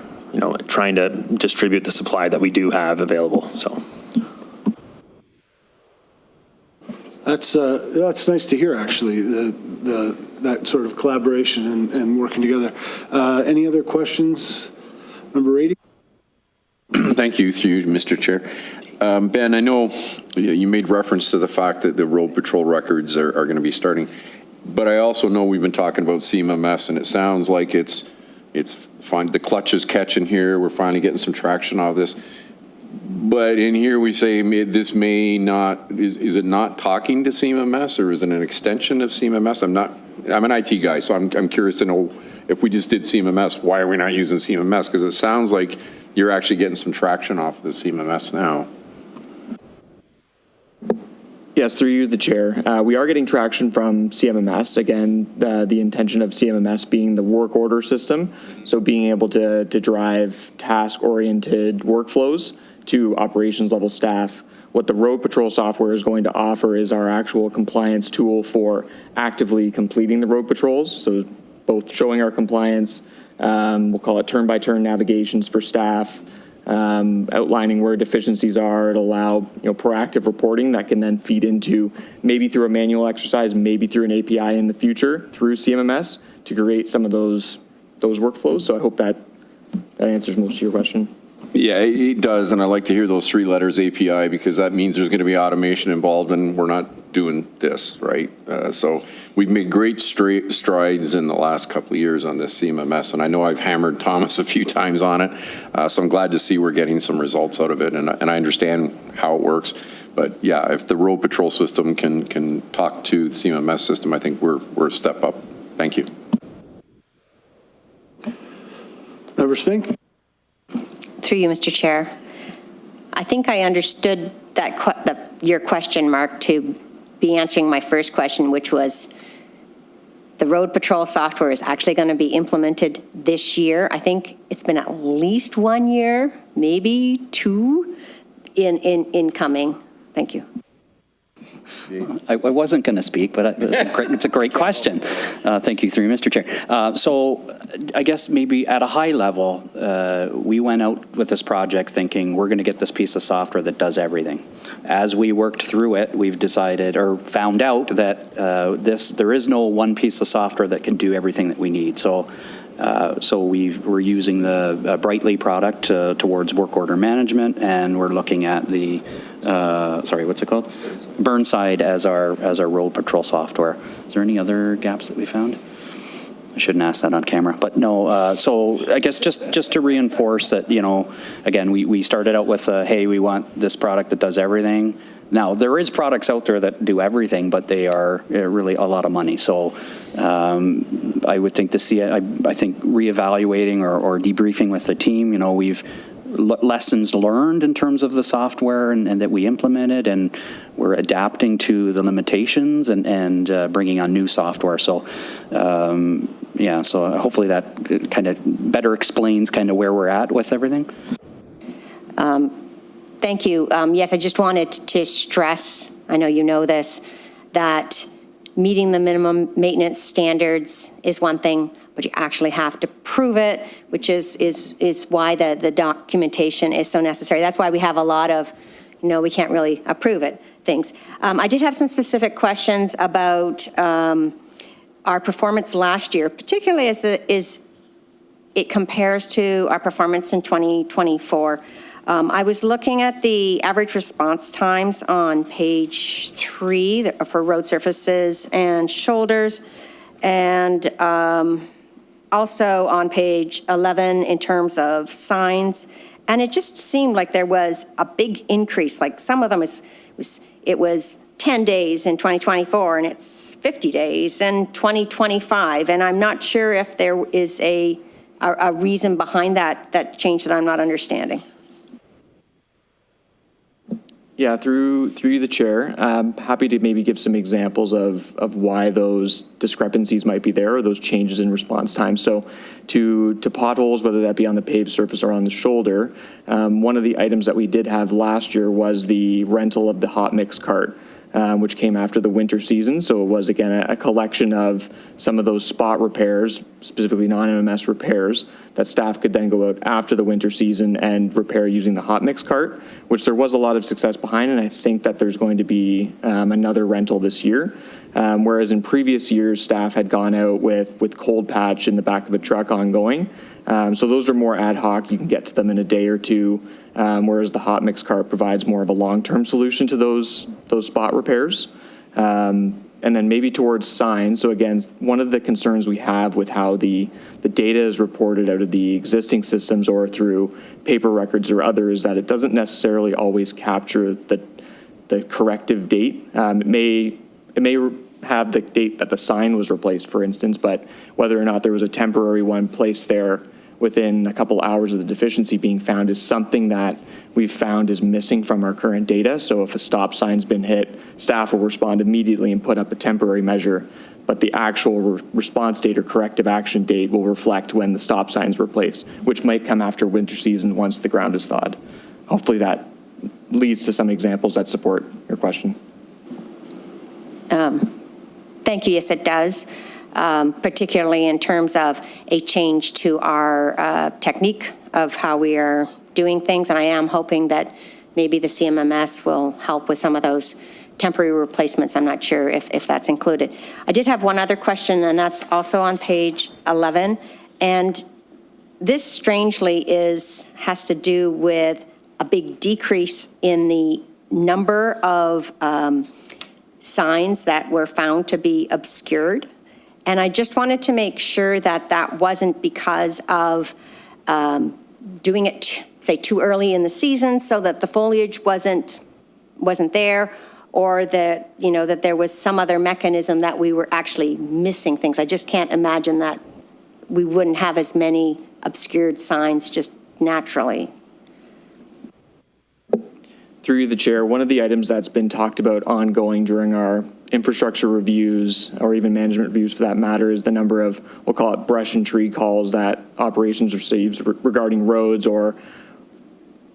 [SPEAKER 8] trying to distribute the supply that we do have available. So
[SPEAKER 1] that's nice to hear, actually, that sort of collaboration and working together. Any other questions? Number 80?
[SPEAKER 7] Thank you, through you, Mr. Chair. Ben, I know you made reference to the fact that the road patrol records are going to be starting, but I also know we've been talking about CMMS, and it sounds like it's fine. The clutch is catching here. We're finally getting some traction off this. But in here we say this may not, is it not talking to CMMS, or is it an extension of CMMS? I'm an IT guy, so I'm curious to know if we just did CMMS, why are we not using CMMS? Because it sounds like you're actually getting some traction off the CMMS now.
[SPEAKER 9] Yes, through you, the chair. We are getting traction from CMMS. Again, the intention of CMMS being the work order system, so being able to drive task-oriented workflows to operations level staff. What the road patrol software is going to offer is our actual compliance tool for actively completing the road patrols. So both showing our compliance, we'll call it turn-by-turn navigations for staff, outlining where deficiencies are. It'll allow proactive reporting that can then feed into, maybe through a manual exercise, maybe through an API in the future through CMMS to create some of those workflows. So I hope that answers most of your question.
[SPEAKER 7] Yeah, it does, and I like to hear those 3 letters API, because that means there's going to be automation involved, and we're not doing this, right? So we've made great strides in the last couple of years on this CMMS, and I know I've hammered Thomas a few times on it, so I'm glad to see we're getting some results out of it, and I understand how it works. But yeah, if the road patrol system can talk to the CMMS system, I think we're a step up. Thank you.
[SPEAKER 1] Member Spink?
[SPEAKER 4] Through you, Mr. Chair. I think I understood your question, Mark, to be answering my first question, which was the road patrol software is actually going to be implemented this year. I think it's been at least 1 year, maybe 2 in coming. Thank you.
[SPEAKER 2] I wasn't going to speak, but it's a great question. Thank you, through you, Mr. Chair. So I guess maybe at a high level, we went out with this project thinking we're going to get this piece of software that does everything. As we worked through it, we've decided or found out that there is no one piece of software that can do everything that we need. So we're using the Brightly product towards work order management, and we're looking at the what's it called? Burnside as our road patrol software. Is there any other gaps that we found? I shouldn't ask that on camera, but no. So I guess just to reinforce that, again, we started out with, hey, we want this product that does everything. Now, there is products out there that do everything, but they are really a lot of money. So I would think I think reevaluating or debriefing with the team, we've lessons learned in terms of the software and that we implemented, and we're adapting to the limitations and bringing on new software. So so hopefully that kind of better explains kind of where we're at with everything.
[SPEAKER 4] Thank you. Yes, I just wanted to stress, I know you know this, that meeting the minimum maintenance standards is one thing, but you actually have to prove it, which is why the documentation is so necessary. That's why we have a lot of, we can't really approve it things. I did have some specific questions about our performance last year, particularly as it compares to our performance in 2024. I was looking at the average response times on page 3 for road surfaces and shoulders, and also on page 11 in terms of signs, and it just seemed like there was a big increase. Like some of them it was 10 days in 2024, and it's 50 days in 2025, and I'm not sure if there is a reason behind that change that I'm not understanding.
[SPEAKER 9] Yeah, through the chair, I'm happy to maybe give some examples of why those discrepancies might be there or those changes in response time. So to potholes, whether that be on the paved surface or on the shoulder, one of the items that we did have last year was the rental of the hot mix cart, which came after the winter season. So it was, again, a collection of some of those spot repairs, specifically non-MMS repairs, that staff could then go out after the winter season and repair using the hot mix cart, which there was a lot of success behind, and I think that there's going to be another rental this year. Whereas in previous years, staff had gone out with cold patch in the back of a truck ongoing. So those are more ad hoc. You can get to them in a day or two. Whereas the hot mix cart provides more of a long-term solution to those spot repairs. And then maybe towards signs. So again, one of the concerns we have with how the data is reported out of the existing systems or through paper records or others is that it doesn't necessarily always capture the corrective date. It may have the date that the sign was replaced, for instance, but whether or not there was a temporary one placed there within a couple hours of the deficiency being found is something that we've found is missing from our current data. So if a stop sign's been hit, staff will respond immediately and put up a temporary measure, but the actual response date or corrective action date will reflect when the stop sign's replaced, which might come after winter season once the ground is thawed. Hopefully that leads to some examples that support your question.
[SPEAKER 4] Thank you. Yes, it does. Particularly in terms of a change to our technique of how we are doing things. And I am hoping that maybe the CMMS will help with some of those temporary replacements. I'm not sure if that's included. I did have one other question, and that's also on page 11. And this strangely has to do with a big decrease in the number of signs that were found to be obscured. And I just wanted to make sure that that wasn't because of doing it, say, too early in the season so that the foliage wasn't there, or that, that there was some other mechanism that we were actually missing things. I just can't imagine that we wouldn't have as many obscured signs just naturally.
[SPEAKER 9] Through the chair, one of the items that's been talked about ongoing during our infrastructure reviews, or even management reviews for that matter, is the number of, we'll call it brush and tree calls that operations receives regarding roads or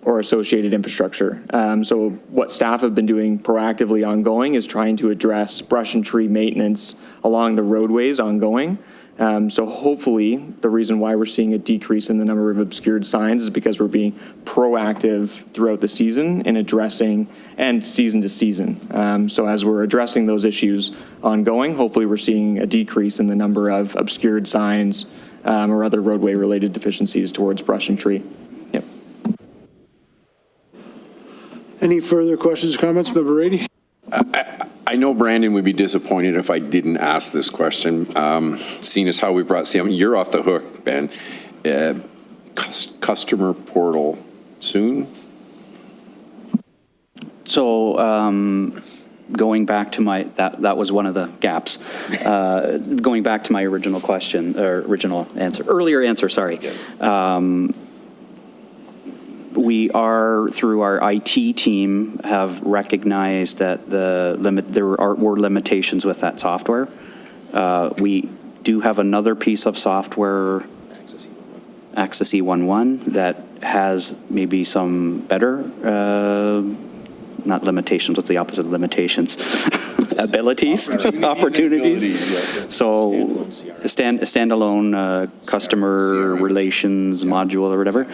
[SPEAKER 9] associated infrastructure. So what staff have been doing proactively ongoing is trying to address brush and tree maintenance along the roadways ongoing. So hopefully the reason why we're seeing a decrease in the number of obscured signs is because we're being proactive throughout the season in addressing and season to season. So as we're addressing those issues ongoing, hopefully we're seeing a decrease in the number of obscured signs or other roadway related deficiencies towards brush and tree. Yep.
[SPEAKER 1] Any further questions or comments, Member Rady?
[SPEAKER 7] I know Brandon would be disappointed if I didn't ask this question, seeing as how we brought Sam. You're off the hook, Ben. Customer portal soon?
[SPEAKER 2] So going back to that was one of the gaps. Going back to my original question, or earlier answer, sorry.
[SPEAKER 7] Yes.
[SPEAKER 2] We are, through our IT team, have recognized that there were limitations with that software. We do have another piece of software, Access E11, that has maybe some better, not limitations, what's the opposite of limitations? Abilities, opportunities. So a standalone customer relations module or whatever,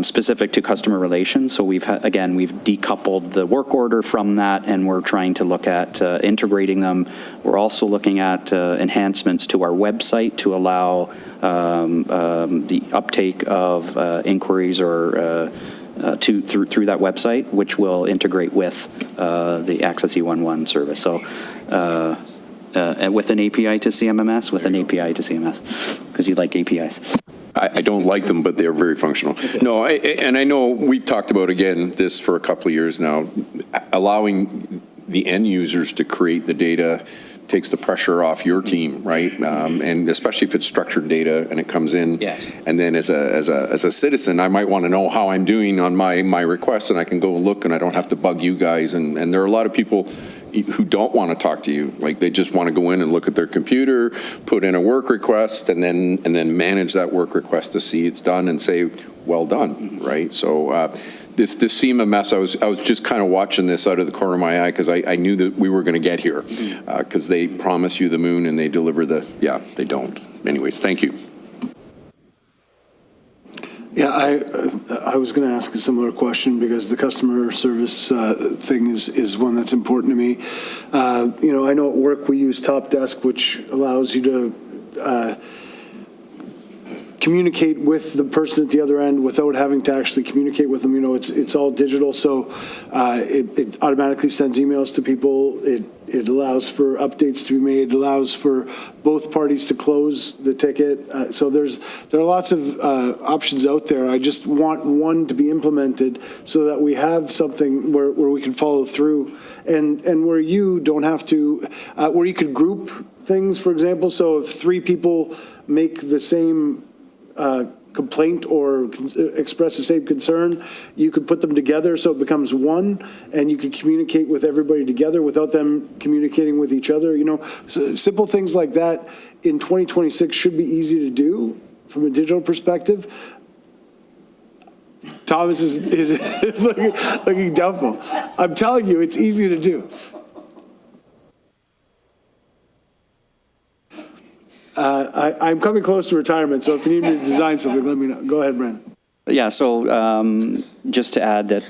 [SPEAKER 2] specific to customer relations. So we've decoupled the work order from that, and we're trying to look at integrating them. We're also looking at enhancements to our website to allow the uptake of inquiries or through that website, which will integrate with the Access E11 service. So with an API to CMMS, with an API to CMS, because you like APIs.
[SPEAKER 7] I don't like them, but they're very functional. No, and I know we've talked about, again, this for a couple of years now, allowing the end users to create the data takes the pressure off your team, right? And especially if it's structured data and it comes in.
[SPEAKER 2] Yes.
[SPEAKER 7] And then as a citizen, I might want to know how I'm doing on my request, and I can go and look, and I don't have to bug you guys. And there are a lot of people who don't want to talk to you. Like, they just want to go in and look at their computer, put in a work request, and then manage that work request to see it's done and say, well done, right? So this CMMS, I was just kind of watching this out of the corner of my eye, because I knew that we were going to get here, because they promise you the moon and they deliver they don't. Anyways, thank you.
[SPEAKER 1] Yeah, I was going to ask a similar question, because the customer service thing is one that's important to me. I know at work we use Top Desk, which allows you to communicate with the person at the other end without having to actually communicate with them. It's all digital, so it automatically sends emails to people. It allows for updates to be made. It allows for both parties to close the ticket. So there are lots of options out there. I just want one to be implemented so that we have something where we can follow through, and where you don't have to, where you could group things, for example. So if 3 people make the same complaint or express the same concern, you could put them together so it becomes one, and you could communicate with everybody together without them communicating with each other. So simple things like that in 2026 should be easy to do from a digital perspective. Thomas is looking doubtful. I'm telling you, it's easy to do. I'm coming close to retirement, so if you need me to design something, let me know. Go ahead, Brandon.
[SPEAKER 2] Yeah, so just to add that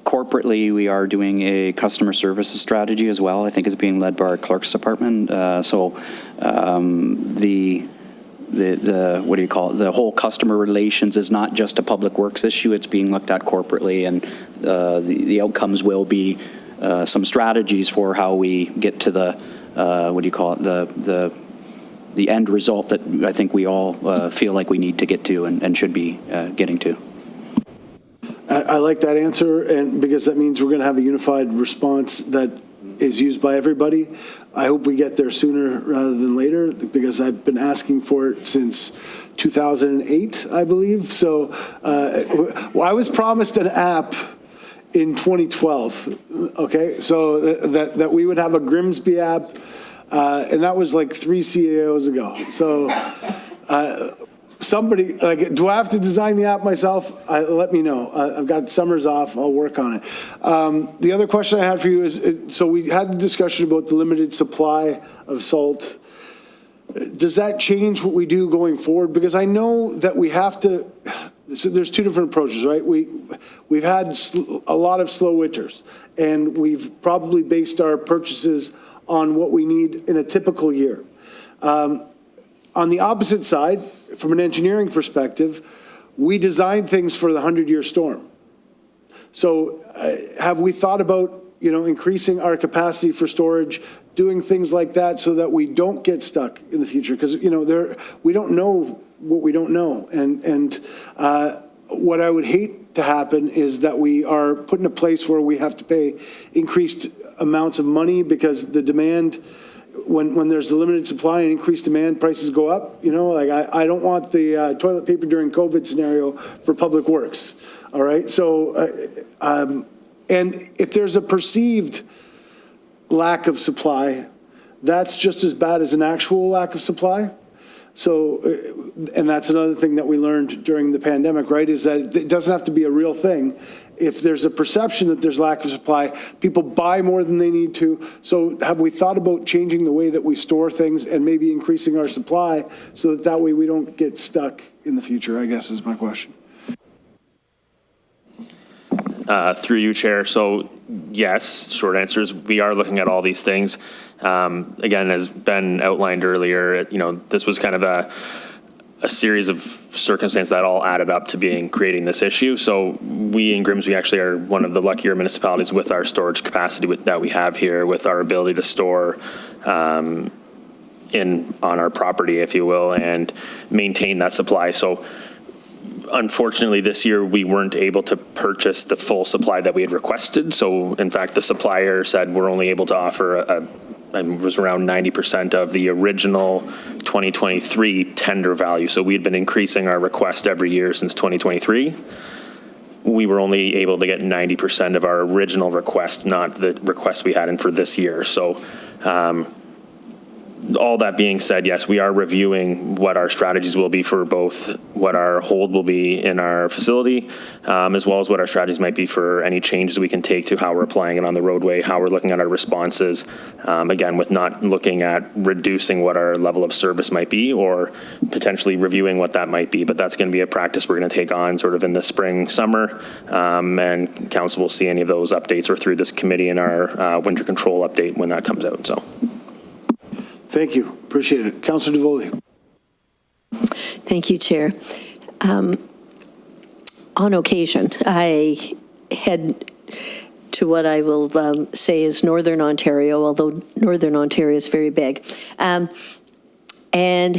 [SPEAKER 2] corporately, we are doing a customer services strategy as well. I think it's being led by our clerk's department. The what do you call it? The whole customer relations is not just a public works issue. It's being looked at corporately, and the outcomes will be some strategies for how we get to the what do you call it? The end result that I think we all feel like we need to get to and should be getting to.
[SPEAKER 1] I like that answer, and because that means we're going to have a unified response that is used by everybody. I hope we get there sooner rather than later, because I've been asking for it since 2008, I believe. So I was promised an app in 2012, okay? So that we would have a Grimsby app, and that was like 3 CAOs ago. So somebody, do I have to design the app myself? Let me know. I've got summers off. I'll work on it. The other question I had for you is, so we had the discussion about the limited supply of salt. Does that change what we do going forward? Because I know that we have to, so there's 2 different approaches, right? We've had a lot of slow winters, and we've probably based our purchases on what we need in a typical year. On the opposite side, from an engineering perspective, we design things for the 100-year storm. So have we thought about, increasing our capacity for storage, doing things like that so that we don't get stuck in the future? Because, we don't know what we don't know. And what I would hate to happen is that we are put in a place where we have to pay increased amounts of money because the demand, when there's a limited supply and increased demand, prices go up. I don't want the toilet paper during COVID scenario for public works. All right. So, and if there's a perceived lack of supply, that's just as bad as an actual lack of supply. So, and that's another thing that we learned during the pandemic, right, is that it doesn't have to be a real thing. If there's a perception that there's lack of supply, people buy more than they need to. So have we thought about changing the way that we store things and maybe increasing our supply so that way we don't get stuck in the future, I guess is my question.
[SPEAKER 8] Through you, Chair. So yes, short answer is we are looking at all these things. Again, as Ben outlined earlier, this was kind of a series of circumstances that all added up to creating this issue. So we in Grimsby actually are one of the luckier municipalities with our storage capacity that we have here, with our ability to store on our property, if you will, and maintain that supply. So unfortunately, this year we weren't able to purchase the full supply that we had requested. So in fact, the supplier said we're only able to offer it was around 90% of the original 2023 tender value. So we had been increasing our request every year since 2023. We were only able to get 90% of our original request, not the request we had in for this year. So all that being said, yes, we are reviewing what our strategies will be for both what our hold will be in our facility, as well as what our strategies might be for any changes we can take to how we're applying it on the roadway, how we're looking at our responses, again, with not looking at reducing what our level of service might be or potentially reviewing what that might be. But that's going to be a practice we're going to take on sort of in the spring, summer, and council will see any of those updates or through this committee in our winter control update when that comes out. So.
[SPEAKER 1] Thank you. Appreciate it. Councillor Davoli.
[SPEAKER 5] Thank you, Chair. On occasion, I head to what I will say is Northern Ontario, although Northern Ontario is very big, and I've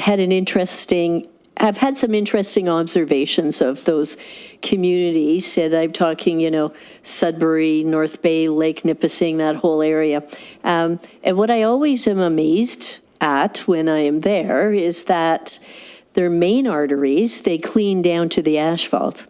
[SPEAKER 5] had some interesting observations of those communities, and I'm talking, Sudbury, North Bay, Lake Nipissing, that whole area. And what I always am amazed at when I am there is that their main arteries, they clean down to the asphalt,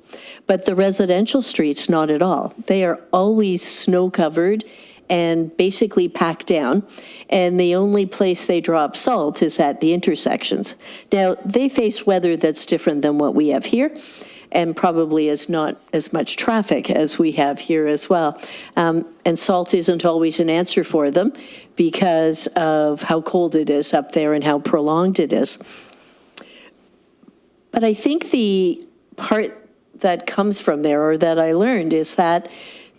[SPEAKER 5] but the residential streets, not at all. They are always snow-covered and basically packed down, and the only place they drop salt is at the intersections. Now, they face weather that's different than what we have here, and probably is not as much traffic as we have here as well. And salt isn't always an answer for them because of how cold it is up there and how prolonged it is. But I think the part that comes from there, or that I learned, is that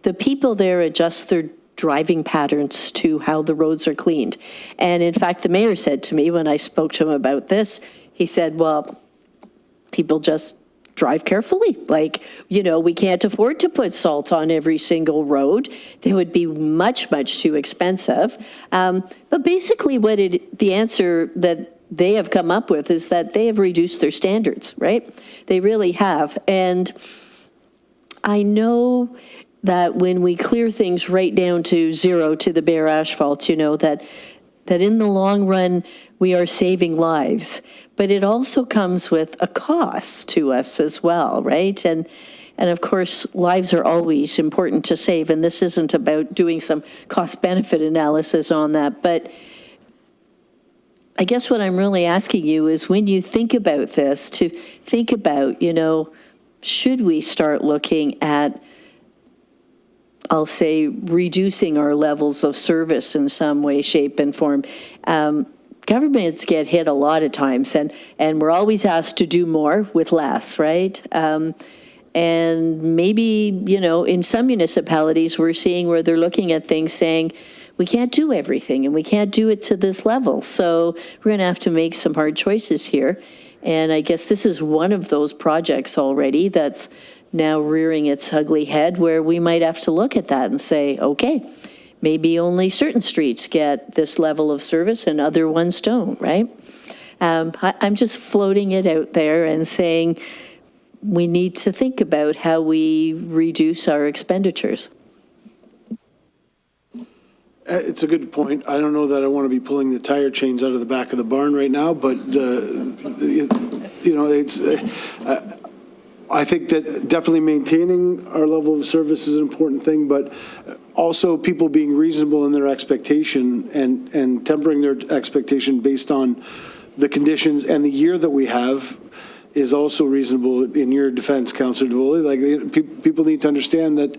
[SPEAKER 5] the people there adjust their driving patterns to how the roads are cleaned. And in fact, the mayor said to me when I spoke to him about this, he said, well, people just drive carefully. Like, we can't afford to put salt on every single road. They would be much, much too expensive. But basically the answer that they have come up with is that they have reduced their standards, right? They really have. And I know that when we clear things right down to zero, to the bare asphalt, that in the long run, we are saving lives. But it also comes with a cost to us as well, right? And of course, lives are always important to save, and this isn't about doing some cost-benefit analysis on that. But I guess what I'm really asking you is, when you think about this, to think about, should we start looking at, I'll say, reducing our levels of service in some way, shape, and form? Governments get hit a lot of times, and we're always asked to do more with less, right? And maybe, in some municipalities, we're seeing where they're looking at things saying, we can't do everything, and we can't do it to this level. So we're going to have to make some hard choices here. And I guess this is one of those projects already that's now rearing its ugly head, where we might have to look at that and say, okay, maybe only certain streets get this level of service and other ones don't, right? I'm just floating it out there and saying we need to think about how we reduce our expenditures.
[SPEAKER 1] It's a good point. I don't know that I want to be pulling the tire chains out of the back of the barn right now, but I think that definitely maintaining our level of service is an important thing, but also people being reasonable in their expectation and tempering their expectation based on the conditions and the year that we have is also reasonable. In your defense, Councillor Davoli, like, people need to understand that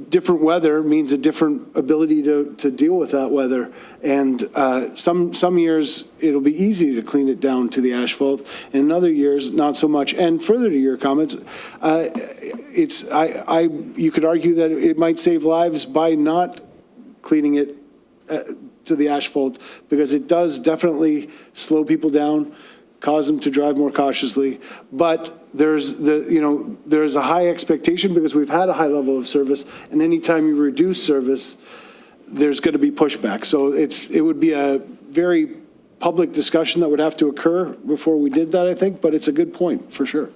[SPEAKER 1] different weather means a different ability to deal with that weather. And some years it'll be easy to clean it down to the asphalt, and in other years not so much. And further to your comments, you could argue that it might save lives by not cleaning it to the asphalt, because it does definitely slow people down, cause them to drive more cautiously. But there's there's a high expectation because we've had a high level of service, and anytime you reduce service, there's going to be pushback. So it would be a very public discussion that would have to occur before we did that, I think, but it's a good point, for sure.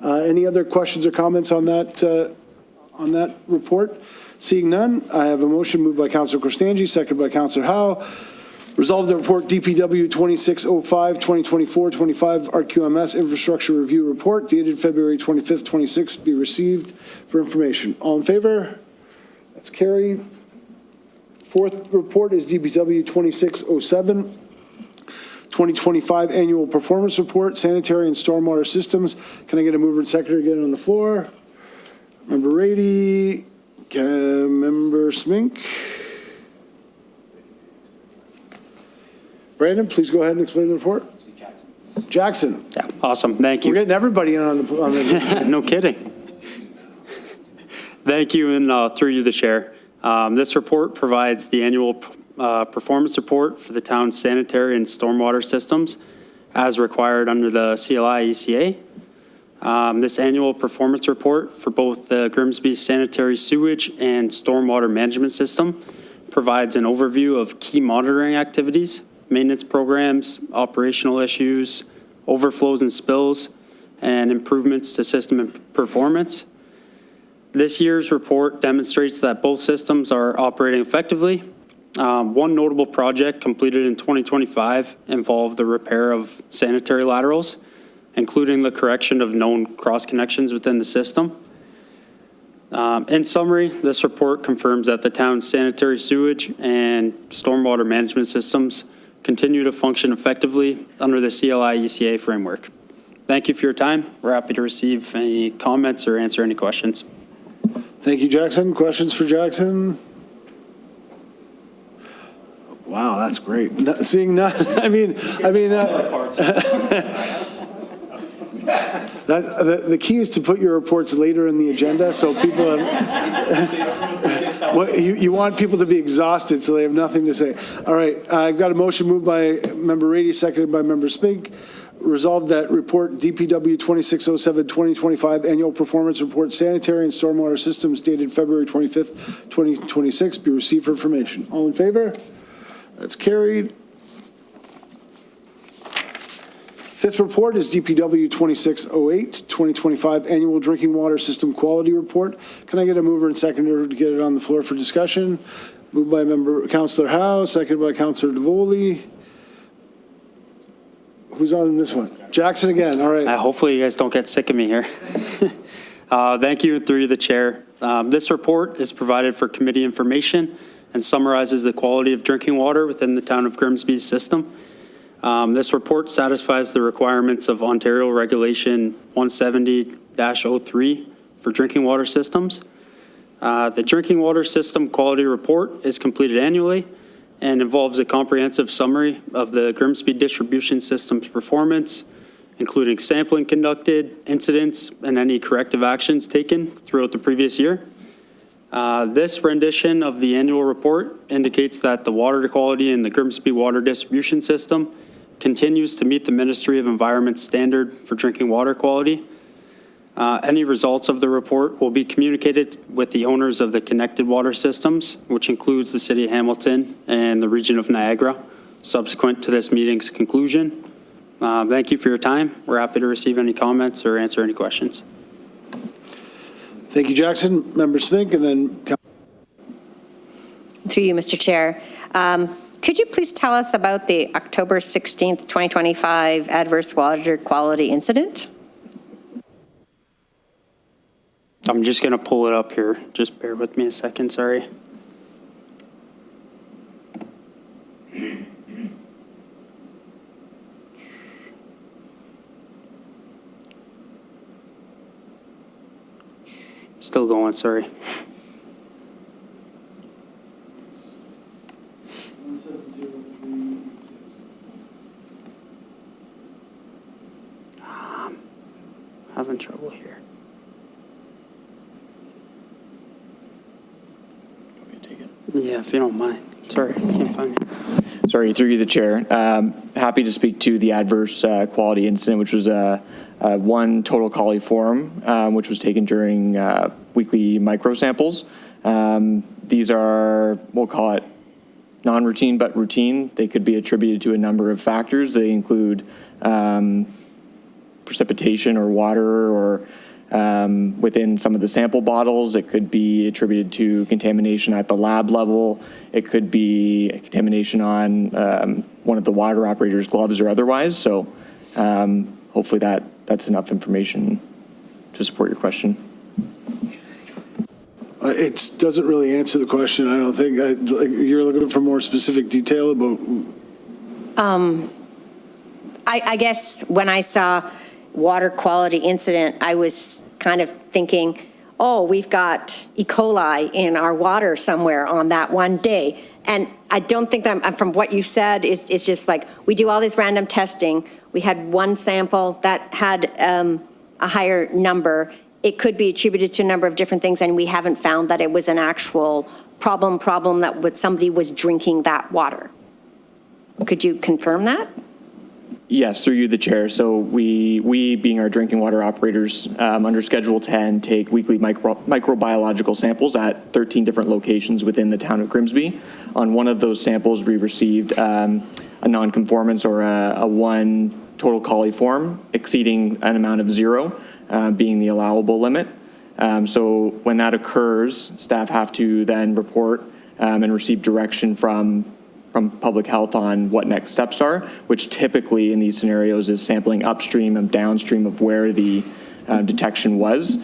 [SPEAKER 1] Any other questions or comments on that report? Seeing none, I have a motion moved by Councillor Korstanji, seconded by Councillor Howe. Resolved that report DPW 2605, 2024-25 RQMS Infrastructure Review Report dated February 25th, 26 be received for information. All in favor? That's carried. Fourth report is DPW 2607, 2025 Annual Performance Report, Sanitary and Stormwater Systems. Can I get a mover and seconder again on the floor? Member Rady, Member Smink. Brandon, please go ahead and explain the report. Jackson.
[SPEAKER 10] Yeah, awesome. Thank you.
[SPEAKER 1] We're getting everybody in on the
[SPEAKER 10] No kidding. Thank you, and through you, the chair. This report provides the annual performance report for the town's sanitary and stormwater systems as required under the CLI ECA. This annual performance report for both the Grimsby sanitary sewage and stormwater management system provides an overview of key monitoring activities, maintenance programs, operational issues, overflows and spills, and improvements to system performance. This year's report demonstrates that both systems are operating effectively. One notable project completed in 2025 involved the repair of sanitary laterals, including the correction of known cross connections within the system. In summary, this report confirms that the town's sanitary sewage and stormwater management systems continue to function effectively under the CLI ECA framework. Thank you for your time. We're happy to receive any comments or answer any questions.
[SPEAKER 1] Thank you, Jackson. Questions for Jackson? Wow, that's great. Seeing none, the key is to put your reports later in the agenda, so people have, you want people to be exhausted so they have nothing to say. All right, I've got a motion moved by Member Rady, seconded by Member Spink. Resolved that report DPW 2607 2025 Annual Performance Report Sanitary and Stormwater Systems dated February 25th, 2026 be received for information. All in favor? That's carried. Fifth report is DPW 2608 2025 Annual Drinking Water System Quality Report. Can I get a mover and seconder to get it on the floor for discussion? Moved by Councillor Howe, seconded by Councillor DeVoli. Who's on this one? Jackson again, all right.
[SPEAKER 10] Hopefully you guys don't get sick of me here. Thank you, through the chair. This report is provided for committee information and summarizes the quality of drinking water within the town of Grimsby's system. This report satisfies the requirements of Ontario Regulation 170-03 for drinking water systems. The Drinking Water System Quality Report is completed annually and involves a comprehensive summary of the Grimsby distribution system's performance, including sampling conducted, incidents, and any corrective actions taken throughout the previous year. This rendition of the annual report indicates that the water quality in the Grimsby water distribution system continues to meet the Ministry of Environment's standard for drinking water quality. Any results of the report will be communicated with the owners of the connected water systems, which includes the City of Hamilton and the region of Niagara, subsequent to this meeting's conclusion. Thank you for your time. We're happy to receive any comments or answer any questions.
[SPEAKER 1] Thank you, Jackson. Member Smink, and then.
[SPEAKER 4] Through you, Mr. Chair. Could you please tell us about the October 16th, 2025 adverse water quality incident?
[SPEAKER 10] I'm just going to pull it up here. Just bear with me a second, sorry. Still going, sorry. Having trouble here. Yeah, if you don't mind. Sorry, I can't find it.
[SPEAKER 9] Sorry, through you, the chair. Happy to speak to the adverse quality incident, which was one total coliform, which was taken during weekly micro samples. These are, we'll call it non-routine but routine. They could be attributed to a number of factors. They include precipitation or water or within some of the sample bottles. It could be attributed to contamination at the lab level. It could be a contamination on one of the water operator's gloves or otherwise. So hopefully that's enough information to support your question.
[SPEAKER 1] It doesn't really answer the question, I don't think. You're looking for more specific detail about...
[SPEAKER 4] I guess when I saw water quality incident, I was kind of thinking, oh, we've got E. coli in our water somewhere on that one day. And I don't think that, from what you said, it's just like, we do all this random testing. We had one sample that had a higher number. It could be attributed to a number of different things, and we haven't found that it was an actual problem that somebody was drinking that water. Could you confirm that?
[SPEAKER 9] Yes, through you, the chair. So we being our drinking water operators, under Schedule 10, take weekly microbiological samples at 13 different locations within the town of Grimsby. On one of those samples, we received a nonconformance or a one total coliform exceeding an amount of 0, being the allowable limit. So when that occurs, staff have to then report and receive direction from public health on what next steps are, which typically in these scenarios is sampling upstream and downstream of where the detection was,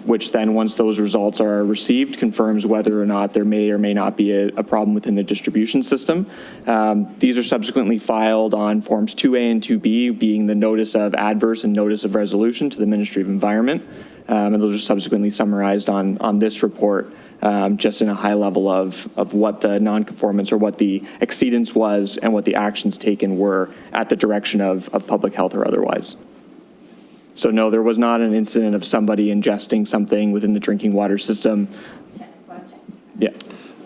[SPEAKER 9] which then once those results are received confirms whether or not there may or may not be a problem within the distribution system. These are subsequently filed on Forms 2A and 2B, being the Notice of Adverse and Notice of Resolution to the Ministry of Environment. And those are subsequently summarized on this report, just in a high level of what the nonconformance or what the exceedance was and what the actions taken were at the direction of public health or otherwise. So no, there was not an incident of somebody ingesting something within the drinking water system. Yeah.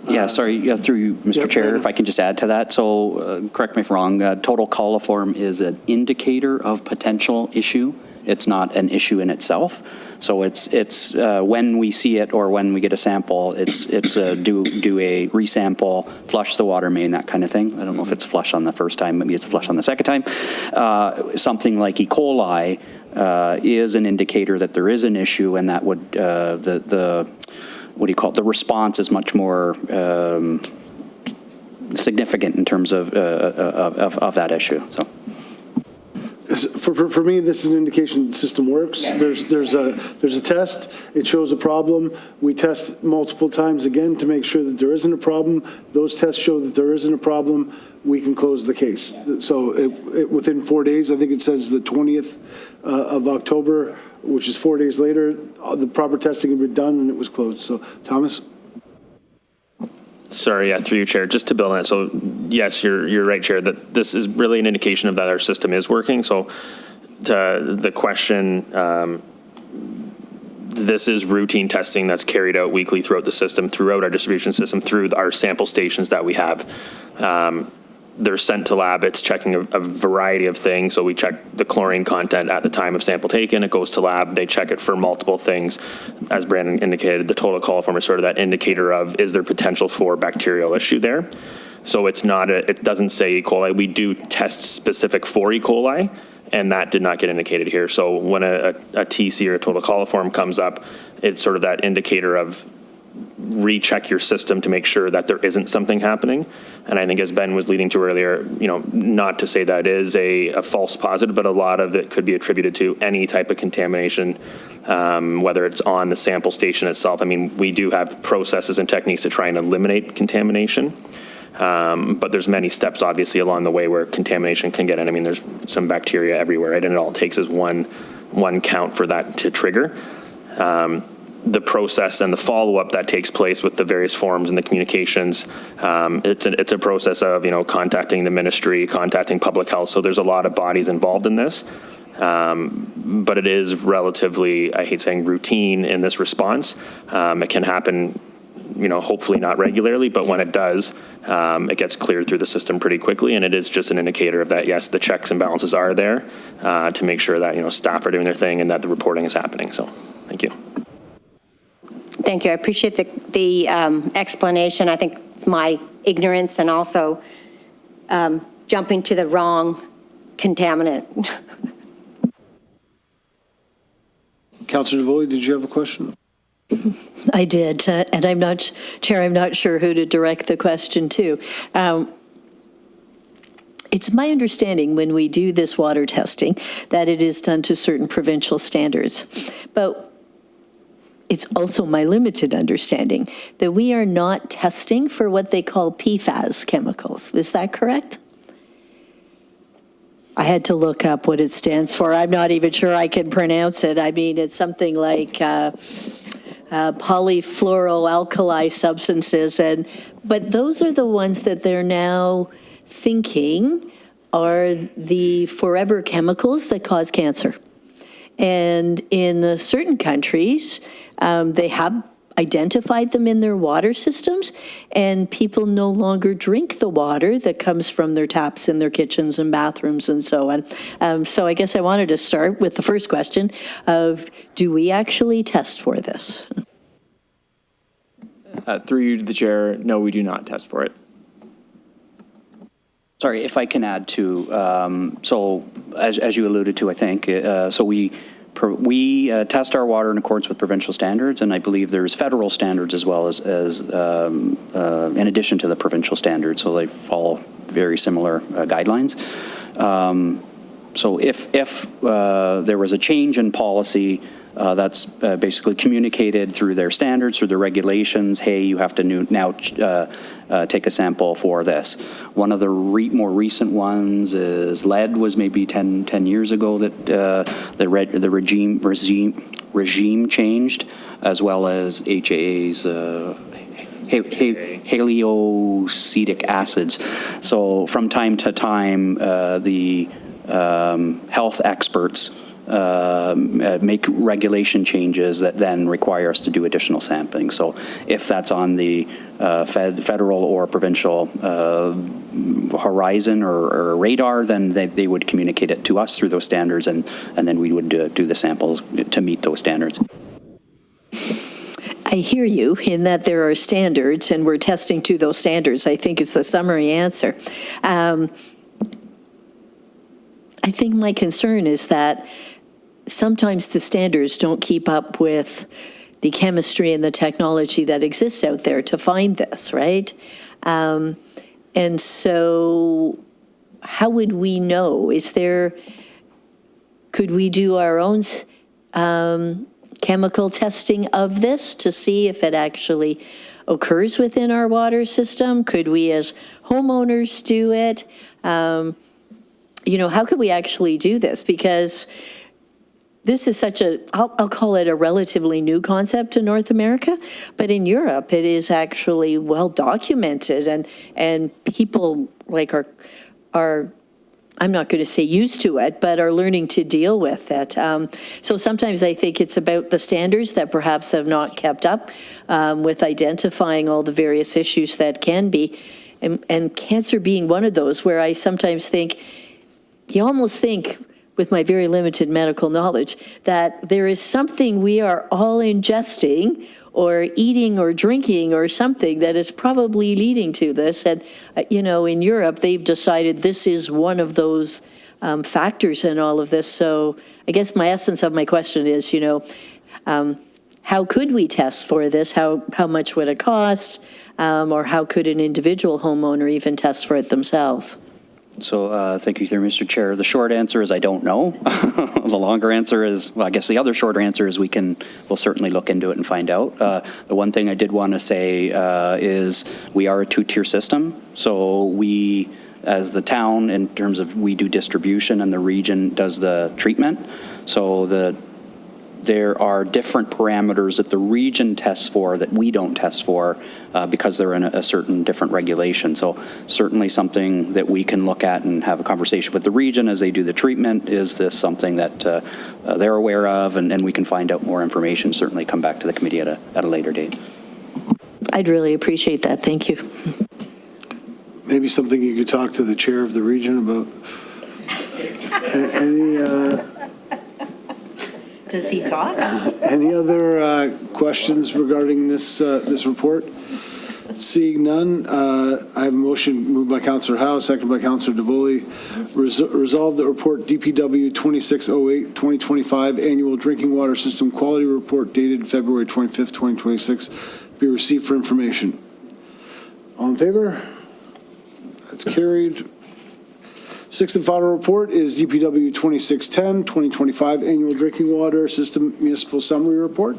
[SPEAKER 2] Yeah, sorry, through you, Mr. Chair, if I can just add to that. So correct me if I'm wrong, total coliform is an indicator of potential issue. It's not an issue in itself. So it's when we see it or when we get a sample, it's do a resample, flush the water main, that kind of thing. I don't know if it's flush on the first time, maybe it's a flush on the second time. Something like E. coli is an indicator that there is an issue, and that would what do you call it? The response is much more significant in terms of that issue. So.
[SPEAKER 1] For me, this is an indication the system works. There's a test. It shows a problem. We test multiple times again to make sure that there isn't a problem. Those tests show that there isn't a problem. We can close the case. So within 4 days, I think it says the 20th of October, which is 4 days later, the proper testing had been done and it was closed. So, Thomas?
[SPEAKER 8] Sorry, yeah, through you, Chair, just to build on that. So yes, you're right, Chair, that this is really an indication of that our system is working. So to the question, this is routine testing that's carried out weekly throughout the system, throughout our distribution system, through our sample stations that we have. They're sent to lab. It's checking a variety of things. So we check the chlorine content at the time of sample taken. It goes to lab. They check it for multiple things. As Brandon indicated, the total coliform is sort of that indicator of, is there potential for bacterial issue there? So it's not, it doesn't say E. coli. We do test specific for E. coli, and that did not get indicated here. So when a TC or a total coliform comes up, it's sort of that indicator of recheck your system to make sure that there isn't something happening. And I think as Ben was leading to earlier, not to say that is a false positive, but a lot of it could be attributed to any type of contamination, whether it's on the sample station itself. I mean, we do have processes and techniques to try and eliminate contamination. But there's many steps, obviously, along the way where contamination can get in. I mean, there's some bacteria everywhere, right? And it all takes is one count for that to trigger. The process and the follow-up that takes place with the various forms and the communications, it's a process of, contacting the ministry, contacting public health. So there's a lot of bodies involved in this. But it is relatively, I hate saying routine in this response. It can happen hopefully not regularly, but when it does, it gets cleared through the system pretty quickly, and it is just an indicator of that, yes, the checks and balances are there to make sure that, staff are doing their thing and that the reporting is happening. So, thank you.
[SPEAKER 4] Thank you. I appreciate the explanation. I think it's my ignorance and also jumping to the wrong contaminant.
[SPEAKER 1] Councillor Davoli, did you have a question?
[SPEAKER 5] I did, and I'm not, Chair, I'm not sure who to direct the question to. It's my understanding when we do this water testing that it is done to certain provincial standards. But it's also my limited understanding that we are not testing for what they call PFAS chemicals. Is that correct? I had to look up what it stands for. I'm not even sure I can pronounce it. I mean, it's something like polyfluoroalkyl substances, but those are the ones that they're now thinking are the forever chemicals that cause cancer. And in certain countries, they have identified them in their water systems, and people no longer drink the water that comes from their taps in their kitchens and bathrooms and so on. So I guess I wanted to start with the first question of, do we actually test for this?
[SPEAKER 9] Through you to the chair, no, we do not test for it.
[SPEAKER 2] Sorry, if I can add to, so as you alluded to, I think, so we test our water in accordance with provincial standards, and I believe there's federal standards as well as in addition to the provincial standards, so they follow very similar guidelines. So if there was a change in policy, that's basically communicated through their standards, through their regulations. Hey, you have to now take a sample for this. One of the more recent ones is lead was maybe 10 years ago that the regime changed, as well as HAAs, haliocetic acids. So from time to time, the health experts make regulation changes that then require us to do additional sampling. So if that's on the federal or provincial horizon or radar, then they would communicate it to us through those standards, and then we would do the samples to meet those standards.
[SPEAKER 5] I hear you in that there are standards, and we're testing to those standards. I think it's the summary answer. I think my concern is that sometimes the standards don't keep up with the chemistry and the technology that exists out there to find this, right? And so how would we know? Could we do our own chemical testing of this to see if it actually occurs within our water system? Could we as homeowners do it? How could we actually do this? Because this is I'll call it a relatively new concept in North America, but in Europe it is actually well documented, and people are I'm not going to say used to it, but are learning to deal with it. So sometimes I think it's about the standards that perhaps have not kept up with identifying all the various issues that can be, and cancer being one of those, where I sometimes think, you almost think, with my very limited medical knowledge, that there is something we are all ingesting or eating or drinking or something that is probably leading to this. And, in Europe, they've decided this is one of those factors in all of this. So I guess my essence of my question is, how could we test for this? How much would it cost? Or how could an individual homeowner even test for it themselves?
[SPEAKER 2] So thank you, Mr. Chair. The short answer is I don't know. The longer answer is, well, I guess the other shorter answer is we'll certainly look into it and find out. The one thing I did want to say is we are a two-tier system. So we, as the town, in terms of we do distribution and the region does the treatment. So there are different parameters that the region tests for that we don't test for because they're in a certain different regulation. So certainly something that we can look at and have a conversation with the region as they do the treatment. Is this something that they're aware of? And we can find out more information, certainly come back to the committee at a later date.
[SPEAKER 5] I'd really appreciate that. Thank you.
[SPEAKER 1] Maybe something you could talk to the chair of the region about.
[SPEAKER 5] Does he talk?
[SPEAKER 1] Any other questions regarding this report? Seeing none, I have a motion moved by Councillor Howe, seconded by Councillor DeVoli. Resolve that report DPW 2608, 2025 Annual Drinking Water System Quality Report dated February 25th, 2026 be received for information. All in favor? That's carried. Sixth and final report is DPW 2610, 2025 Annual Drinking Water System Municipal Summary Report.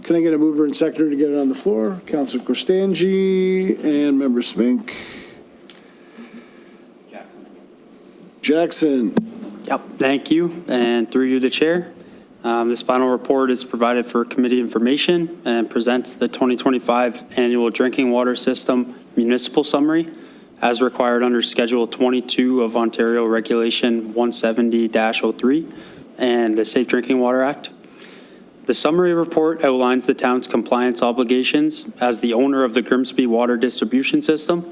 [SPEAKER 1] Can I get a mover and seconder to get it on the floor? Councillor Korstanji and Member Smink. Jackson.
[SPEAKER 10] Yep, thank you, and through you, the chair. This final report is provided for committee information and presents the 2025 Annual Drinking Water System Municipal Summary as required under Schedule 22 of Ontario Regulation 170-03 and the Safe Drinking Water Act. The summary report outlines the town's compliance obligations as the owner of the Grimsby Water Distribution System,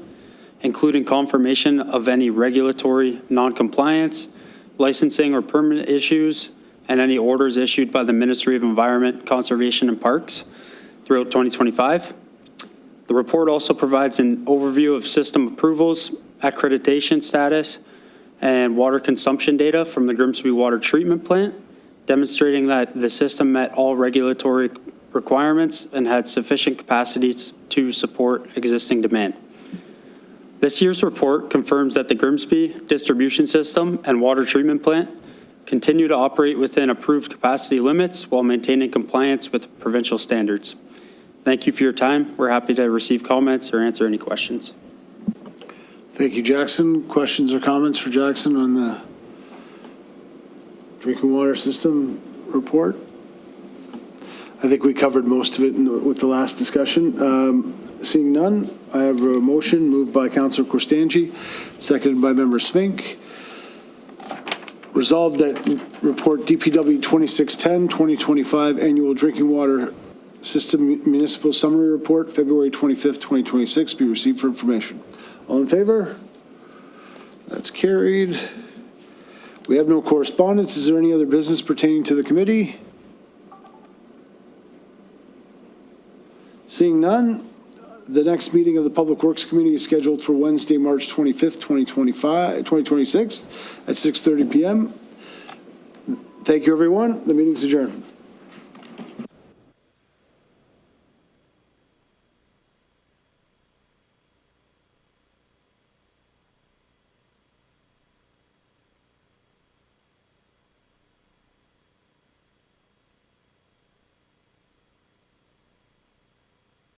[SPEAKER 10] including confirmation of any regulatory non-compliance, licensing or permit issues, and any orders issued by the Ministry of Environment, Conservation and Parks throughout 2025. The report also provides an overview of system approvals, accreditation status, and water consumption data from the Grimsby Water Treatment Plant, demonstrating that the system met all regulatory requirements and had sufficient capacity to support existing demand. This year's report confirms that the Grimsby distribution system and water treatment plant continue to operate within approved capacity limits while maintaining compliance with provincial standards. Thank you for your time. We're happy to receive comments or answer any questions.
[SPEAKER 1] Thank you, Jackson. Questions or comments for Jackson on the drinking water system report? I think we covered most of it with the last discussion. Seeing none, I have a motion moved by Councillor Korstanji, seconded by Member Smink. Resolved that report DPW 2610, 2025 Annual Drinking Water System Municipal Summary Report, February 25th, 2026, be received for information. All in favor? That's carried. We have no correspondence. Is there any other business pertaining to the committee? Seeing none, the next meeting of the Public Works Committee is scheduled for Wednesday, March 25th, 2026 at 6:30 p.m. Thank you, everyone. The meeting's adjourned.